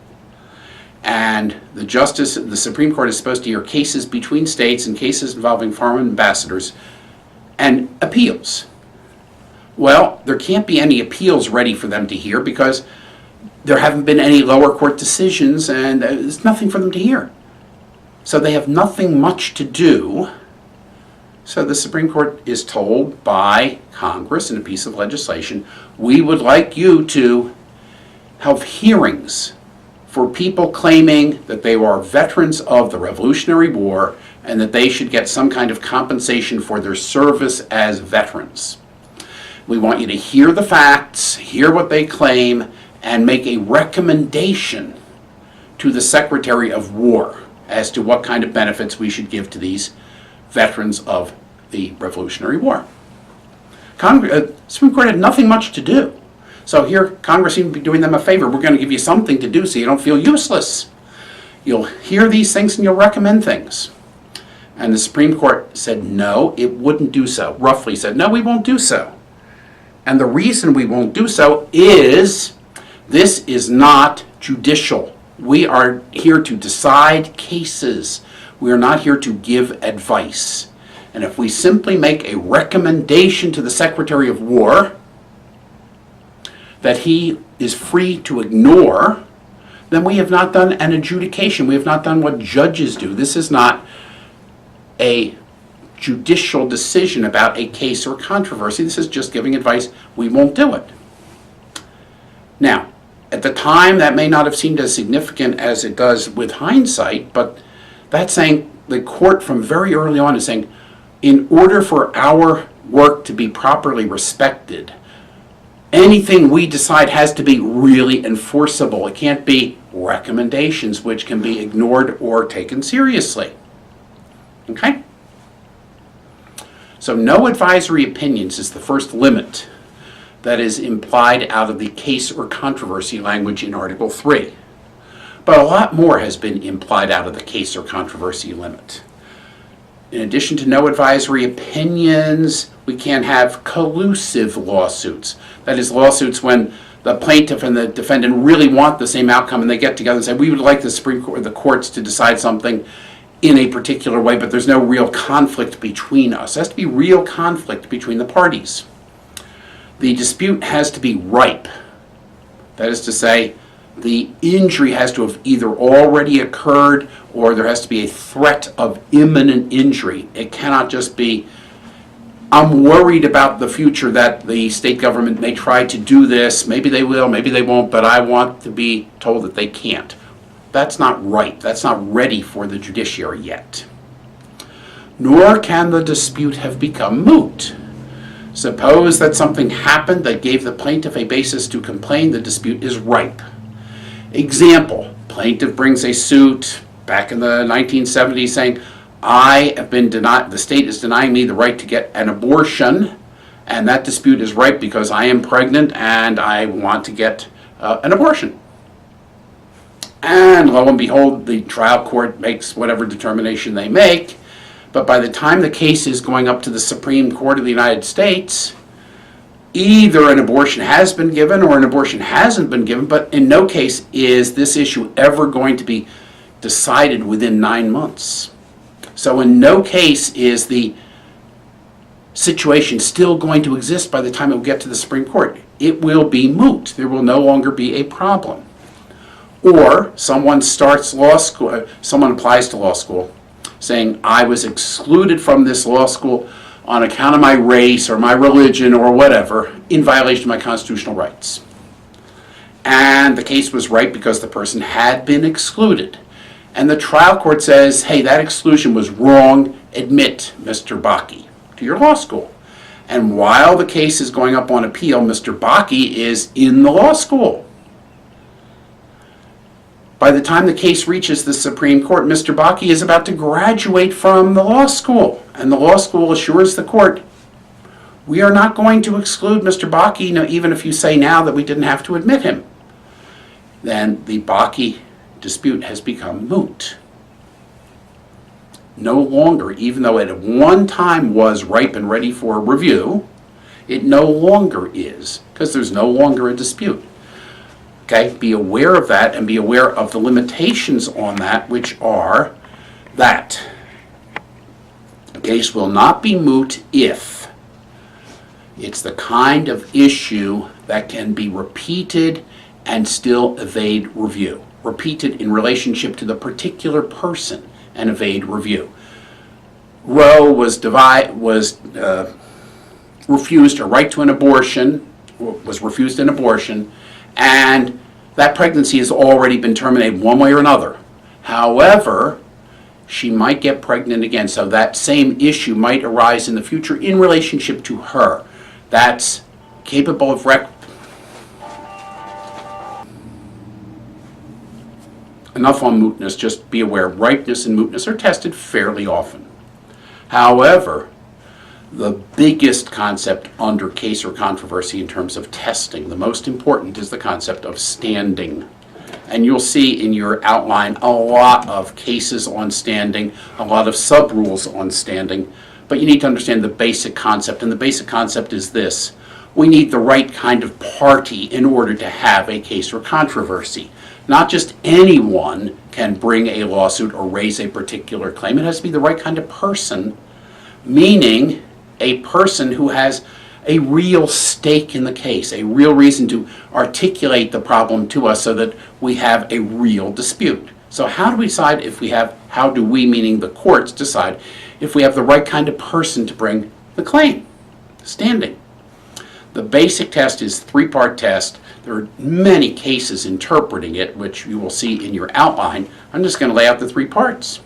and the Supreme Court is supposed to hear cases between states and cases involving foreign ambassadors and appeals. Well, there can't be any appeals ready for them to hear because there haven't been any lower court decisions and there's nothing for them to hear. So they have nothing much to do. So the Supreme Court is told by Congress in a piece of legislation, we would like you to have hearings for people claiming that they are veterans of the Revolutionary War and that they should get some kind of compensation for their service as veterans. We want you to hear the facts, hear what they claim, and make a recommendation to the Secretary of War as to what kind of benefits we should give to these veterans of the Revolutionary War. Supreme Court had nothing much to do. So here, Congress seemed to be doing them a favor. We're going to give you something to do so you don't feel useless. You'll hear these things and you'll recommend things. And the Supreme Court said no, it wouldn't do so. Roughly said, no, we won't do so. And the reason we won't do so is this is not judicial. We are here to decide cases. We are not here to give advice. And if we simply make a recommendation to the Secretary of War that he is free to ignore, then we have not done an adjudication. We have not done what judges do. This is not a judicial decision about a case or controversy. This is just giving advice. We won't do it. Now, at the time, that may not have seemed as significant as it does with hindsight, but that's saying the court from very early on is saying, in order for our work to be properly respected, anything we decide has to be really enforceable. It can't be recommendations which can be ignored or taken seriously. Okay? So no advisory opinions is the first limit that is implied out of the case or controversy language in Article 3. But a lot more has been implied out of the case or controversy limit. In addition to no advisory opinions, we can have collusive lawsuits. That is, lawsuits when the plaintiff and the defendant really want the same outcome and they get together and say, we would like the Supreme Court, the courts to decide something in a particular way, but there's no real conflict between us. There has to be real conflict between the parties. The dispute has to be ripe. That is to say, the injury has to have either already occurred or there has to be a threat of imminent injury. It cannot just be, I'm worried about the future that the state government may try to do this. Maybe they will, maybe they won't, but I want to be told that they can't. That's not right. That's not ready for the judiciary yet. Nor can the dispute have become moot. Suppose that something happened that gave the plaintiff a basis to complain, the dispute is ripe. Example, plaintiff brings a suit back in the 1970s saying, I have been denied, the state is denying me the right to get an abortion, and that dispute is ripe because I am pregnant and I want to get an abortion. And lo and behold, the trial court makes whatever determination they make, but by the time the case is going up to the Supreme Court of the United States, either an abortion has been given or an abortion hasn't been given, but in no case is this issue ever going to be decided within 9 months. So in no case is the situation still going to exist by the time it will get to the Supreme Court. It will be moot. There will no longer be a problem. Or someone starts law school, someone applies to law school saying, I was excluded from this law school on account of my race or my religion or whatever, in violation of my constitutional rights. And the case was right because the person had been excluded. And the trial court says, hey, that exclusion was wrong, admit, Mr. Bakke, to your law school. And while the case is going up on appeal, Mr. Bakke is in the law school. By the time the case reaches the Supreme Court, Mr. Bakke is about to graduate from the law school. And the law school assures the court, we are not going to exclude Mr. Bakke, even if you say now that we didn't have to admit him. Then the Bakke dispute has become moot. No longer, even though it at one time was ripe and ready for review, it no longer is, because there's no longer a dispute. Okay, be aware of that and be aware of the limitations on that, which are that a case will not be moot if it's the kind of issue that can be repeated and still evade review. Repeated in relationship to the particular person and evade review. Roe was refused a right to an abortion, was refused an abortion, and that pregnancy has already been terminated one way or another. However, she might get pregnant again, so that same issue might arise in the future in relationship to her. That's capable of Enough on mootness, just be aware ripeness and mootness are tested fairly often. However, the biggest concept under case or controversy in terms of testing, the most important, is the concept of standing. And you'll see in your outline a lot of cases on standing, a lot of sub-rules on standing, but you need to understand the basic concept, and the basic concept is this. We need the right kind of party in order to have a case or controversy. Not just anyone can bring a lawsuit or raise a particular claim. It has to be the right kind of person, meaning a person who has a real stake in the case, a real reason to articulate the problem to us so that we have a real dispute. So how do we decide if we have, how do we, meaning the courts, decide if we have the right kind of person to bring the claim? Standing. The basic test is a three-part test. There are many cases interpreting it, which you will see in your outline. I'm just going to lay out the three parts.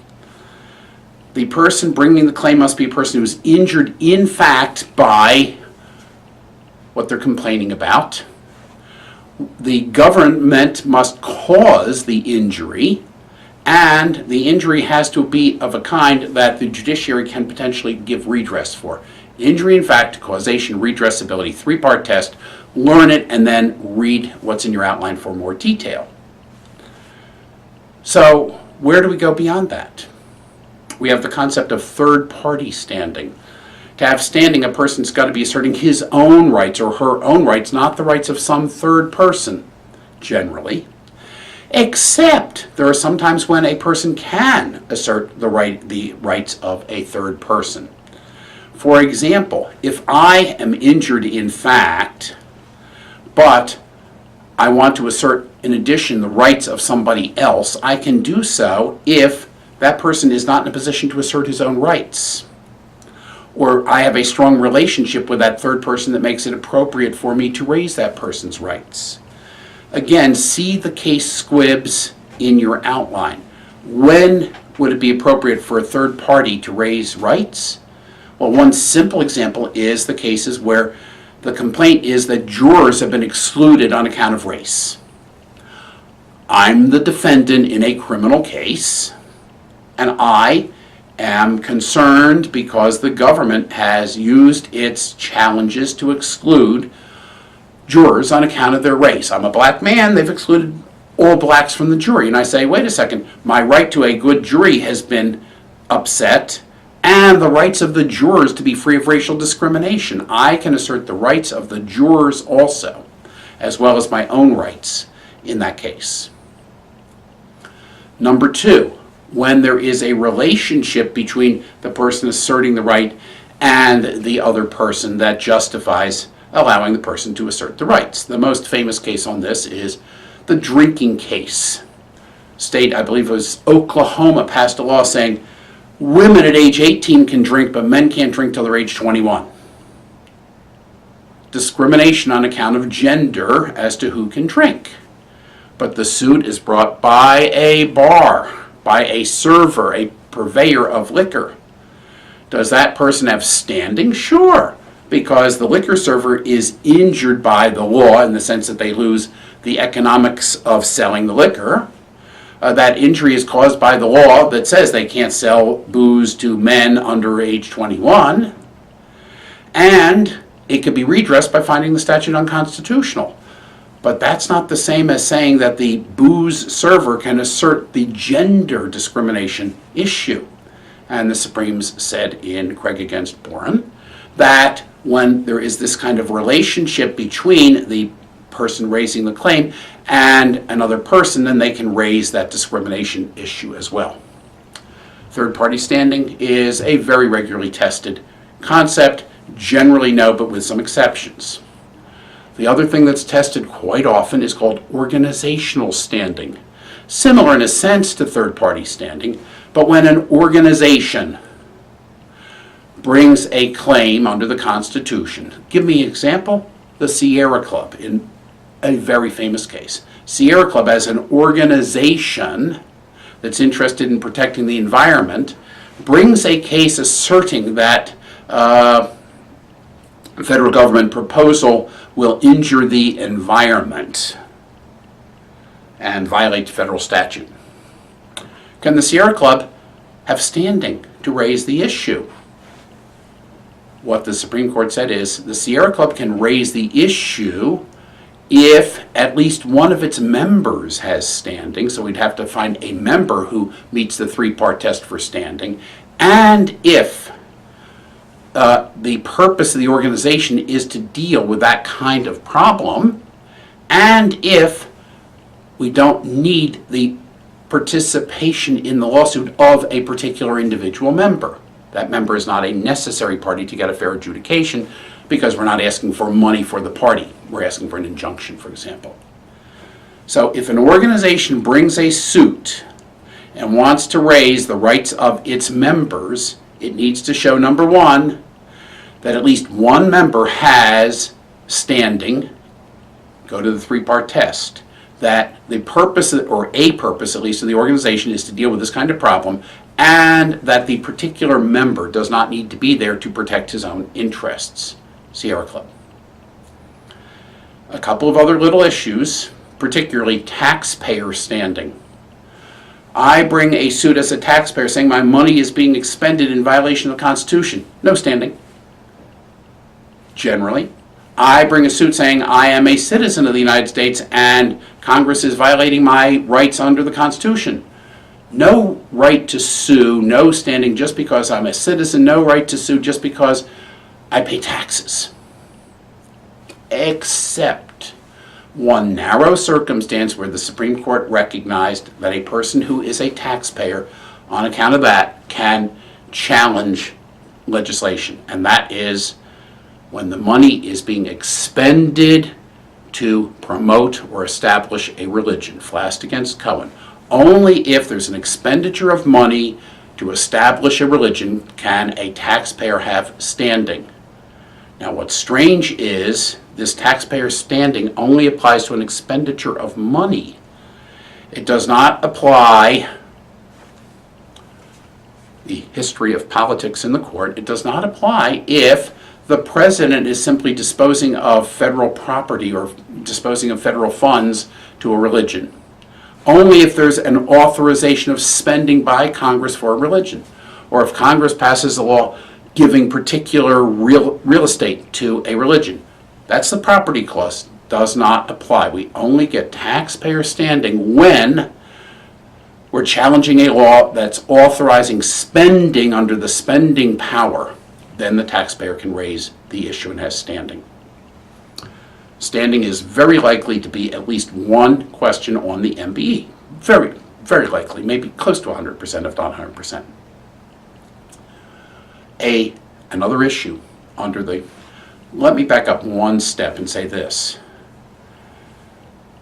The person bringing the claim must be a person who is injured in fact by what they're complaining about. The government must cause the injury, and the injury has to be of a kind that the judiciary can potentially give redress for. Injury in fact, causation, redressability, three-part test. Learn it and then read what's in your outline for more detail. So where do we go beyond that? We have the concept of third-party standing. To have standing, a person's got to be asserting his own rights or her own rights, not the rights of some third person, generally. Except there are some times when a person can assert the rights of a third person. For example, if I am injured in fact, but I want to assert in addition the rights of somebody else, I can do so if that person is not in a position to assert his own rights. Or I have a strong relationship with that third person that makes it appropriate for me to raise that person's rights. Again, see the case squibs in your outline. When would it be appropriate for a third party to raise rights? Well, one simple example is the cases where the complaint is that jurors have been excluded on account of race. I'm the defendant in a criminal case, and I am concerned because the government has used its challenges to exclude jurors on account of their race. I'm a black man, they've excluded all blacks from the jury. And I say, wait a second, my right to a good jury has been upset, and the rights of the jurors to be free of racial discrimination. I can assert the rights of the jurors also, as well as my own rights in that case. Number two, when there is a relationship between the person asserting the right and the other person that justifies allowing the person to assert the rights. The most famous case on this is the drinking case. State, I believe it was Oklahoma, passed a law saying women at age 18 can drink, but men can't drink till they're age 21. Discrimination on account of gender as to who can drink. But the suit is brought by a bar, by a server, a purveyor of liquor. Does that person have standing? Sure, because the liquor server is injured by the law in the sense that they lose the economics of selling the liquor. That injury is caused by the law that says they can't sell booze to men under age 21. And it could be redressed by finding the statute unconstitutional. But that's not the same as saying that the booze server can assert the gender discrimination issue. And the Supremes said in Craig against Boren that when there is this kind of relationship between the person raising the claim and another person, then they can raise that discrimination issue as well. Third-party standing is a very regularly tested concept, generally no, but with some exceptions. The other thing that's tested quite often is called organizational standing. Similar in a sense to third-party standing, but when an organization brings a claim under the Constitution. Give me an example. The Sierra Club, in a very famous case. Sierra Club, as an organization that's interested in protecting the environment, brings a case asserting that a federal government proposal will injure the environment and violate federal statute. Can the Sierra Club have standing to raise the issue? What the Supreme Court said is the Sierra Club can raise the issue if at least one of its members has standing, so we'd have to find a member who meets the three-part test for standing, and if the purpose of the organization is to deal with that kind of problem, and if we don't need the participation in the lawsuit of a particular individual member. That member is not a necessary party to get a fair adjudication because we're not asking for money for the party. We're asking for an injunction, for example. So if an organization brings a suit and wants to raise the rights of its members, it needs to show, number one, that at least one member has standing, go to the three-part test, that the purpose, or a purpose at least, of the organization is to deal with this kind of problem, and that the particular member does not need to be there to protect his own interests. Sierra Club. A couple of other little issues, particularly taxpayer standing. I bring a suit as a taxpayer saying my money is being expended in violation of the Constitution. No standing. Generally. I bring a suit saying I am a citizen of the United States and Congress is violating my rights under the Constitution. No right to sue, no standing just because I'm a citizen, no right to sue just because I pay taxes. Except one narrow circumstance where the Supreme Court recognized that a person who is a taxpayer on account of that can challenge legislation, and that is when the money is being expended to promote or establish a religion. Flast against Cohen. Only if there's an expenditure of money to establish a religion can a taxpayer have standing. Now what's strange is this taxpayer standing only applies to an expenditure of money. It does not apply, the history of politics in the court, it does not apply if the president is simply disposing of federal property or disposing of federal funds to a religion. Only if there's an authorization of spending by Congress for a religion, or if Congress passes a law giving particular real estate to a religion. That's the property clause. Does not apply. We only get taxpayer standing when we're challenging a law that's authorizing spending under the spending power. Then the taxpayer can raise the issue and has standing. Standing is very likely to be at least one question on the MBE. Very, very likely, maybe close to 100%, if not 100%. Another issue under the, let me back up one step and say this.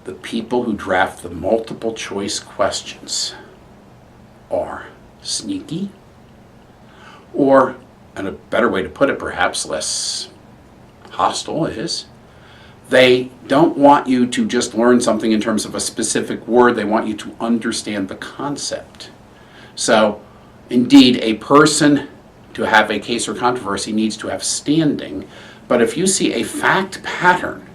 The people who draft the multiple choice questions are sneaky, or, and a better way to put it perhaps, less hostile is, they don't want you to just learn something in terms of a specific word, they want you to understand the concept. So, indeed, a person to have a case or controversy needs to have standing, but if you see a fact pattern,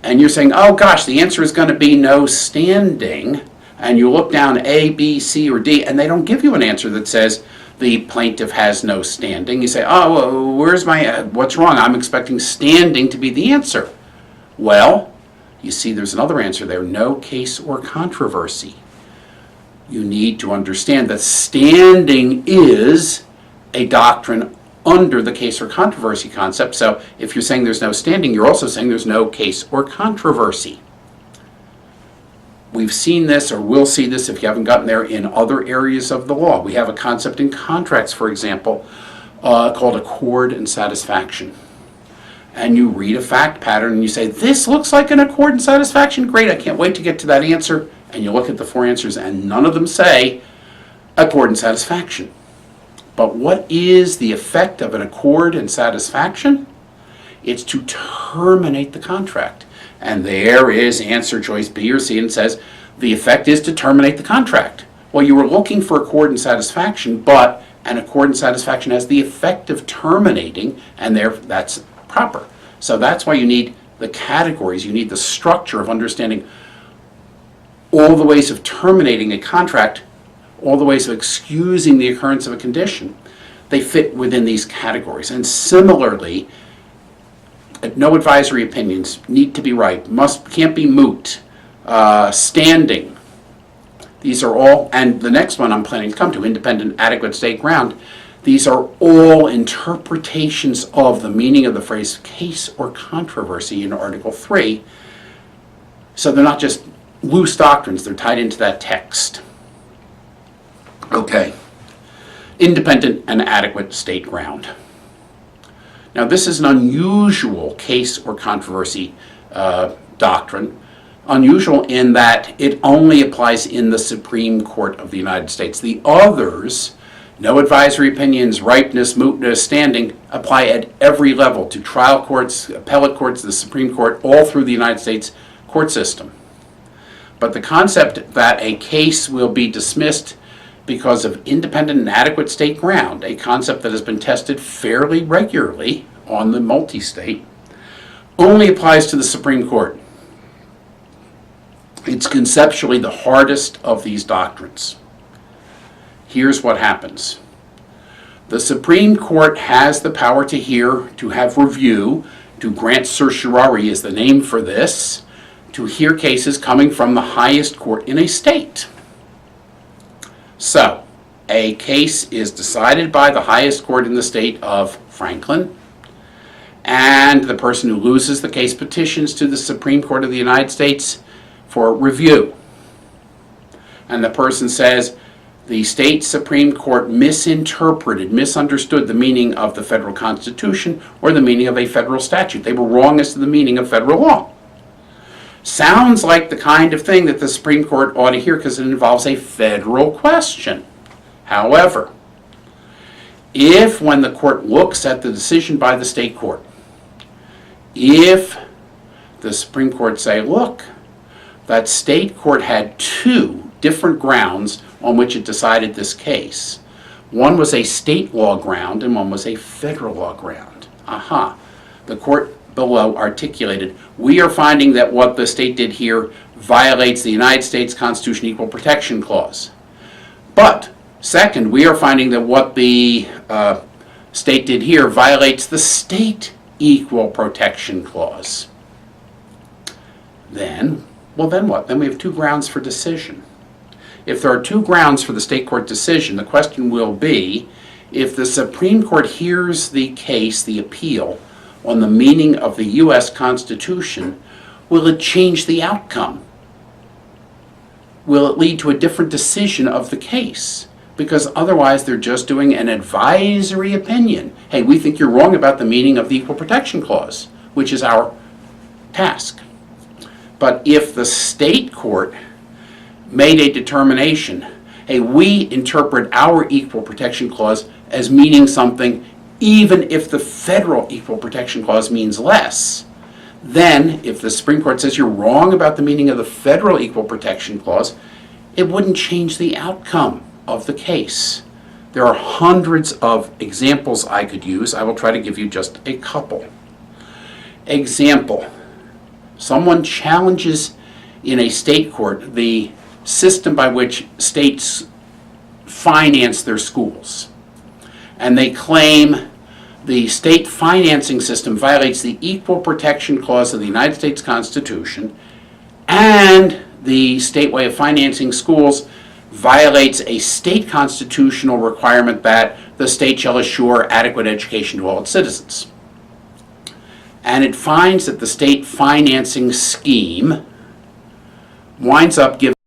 and you're saying, oh gosh, the answer is going to be no standing, and you look down A, B, C, or D, and they don't give you an answer that says the plaintiff has no standing. You say, oh, well, what's wrong? I'm expecting standing to be the answer. Well, you see there's another answer there, no case or controversy. You need to understand that standing is a doctrine under the case or controversy concept. So if you're saying there's no standing, you're also saying there's no case or controversy. We've seen this, or will see this if you haven't gotten there, in other areas of the law. We have a concept in contracts, for example, called accord and satisfaction. And you read a fact pattern and you say, this looks like an accord and satisfaction. Great, I can't wait to get to that answer. And you look at the four answers and none of them say accord and satisfaction. But what is the effect of an accord and satisfaction? It's to terminate the contract. And there is answer choice B or C, and it says the effect is to terminate the contract. Well, you were looking for accord and satisfaction, but an accord and satisfaction has the effect of terminating, and that's proper. So that's why you need the categories, you need the structure of understanding all the ways of terminating a contract, all the ways of excusing the occurrence of a condition. They fit within these categories. And similarly, no advisory opinions, need to be right, can't be moot, standing. These are all, and the next one I'm planning to come to, independent, adequate state ground. These are all interpretations of the meaning of the phrase case or controversy in Article 3. So they're not just loose doctrines, they're tied into that text. Okay, independent and adequate state ground. Now, this is an unusual case or controversy doctrine. Unusual in that it only applies in the Supreme Court of the United States. The others, no advisory opinions, ripeness, mootness, standing, apply at every level to trial courts, appellate courts, the Supreme Court, all through the United States court system. But the concept that a case will be dismissed because of independent and adequate state ground, a concept that has been tested fairly regularly on the multi-state, only applies to the Supreme Court. It's conceptually the hardest of these doctrines. Here's what happens. The Supreme Court has the power to hear, to have review, to grant certiorari is the name for this, to hear cases coming from the highest court in a state. So, a case is decided by the highest court in the state of Franklin, and the person who loses the case petitions to the Supreme Court of the United States for review. And the person says, the state Supreme Court misunderstood the meaning of the federal Constitution or the meaning of a federal statute. They were wrong as to the meaning of federal law. Sounds like the kind of thing that the Supreme Court ought to hear because it involves a federal question. However, if when the court looks at the decision by the state court, if the Supreme Court say, look, that state court had two different grounds on which it decided this case. One was a state law ground and one was a federal law ground. The court below articulated, we are finding that what the state did here violates the United States Constitution Equal Protection Clause. But, second, we are finding that what the state did here violates the state Equal Protection Clause. Then what? Then we have two grounds for decision. If there are two grounds for the state court decision, the question will be, if the Supreme Court hears the case, the appeal, on the meaning of the U.S. Constitution, will it change the outcome? Will it lead to a different decision of the case? Because otherwise they're just doing an advisory opinion. Hey, we think you're wrong about the meaning of the Equal Protection Clause, which is our task. But if the state court made a determination, hey, we interpret our Equal Protection Clause as meaning something even if the federal Equal Protection Clause means less, then if the Supreme Court says you're wrong about the meaning of the federal Equal Protection Clause, it wouldn't change the outcome of the case. There are hundreds of examples I could use. I will try to give you just a couple. Example, someone challenges in a state court the system by which states finance their schools. and they claim the state financing system violates the Equal Protection Clause of the United States Constitution, and the state way of financing schools violates a state constitutional requirement that the state shall assure adequate education to all its citizens. And it finds that the state financing scheme winds up giving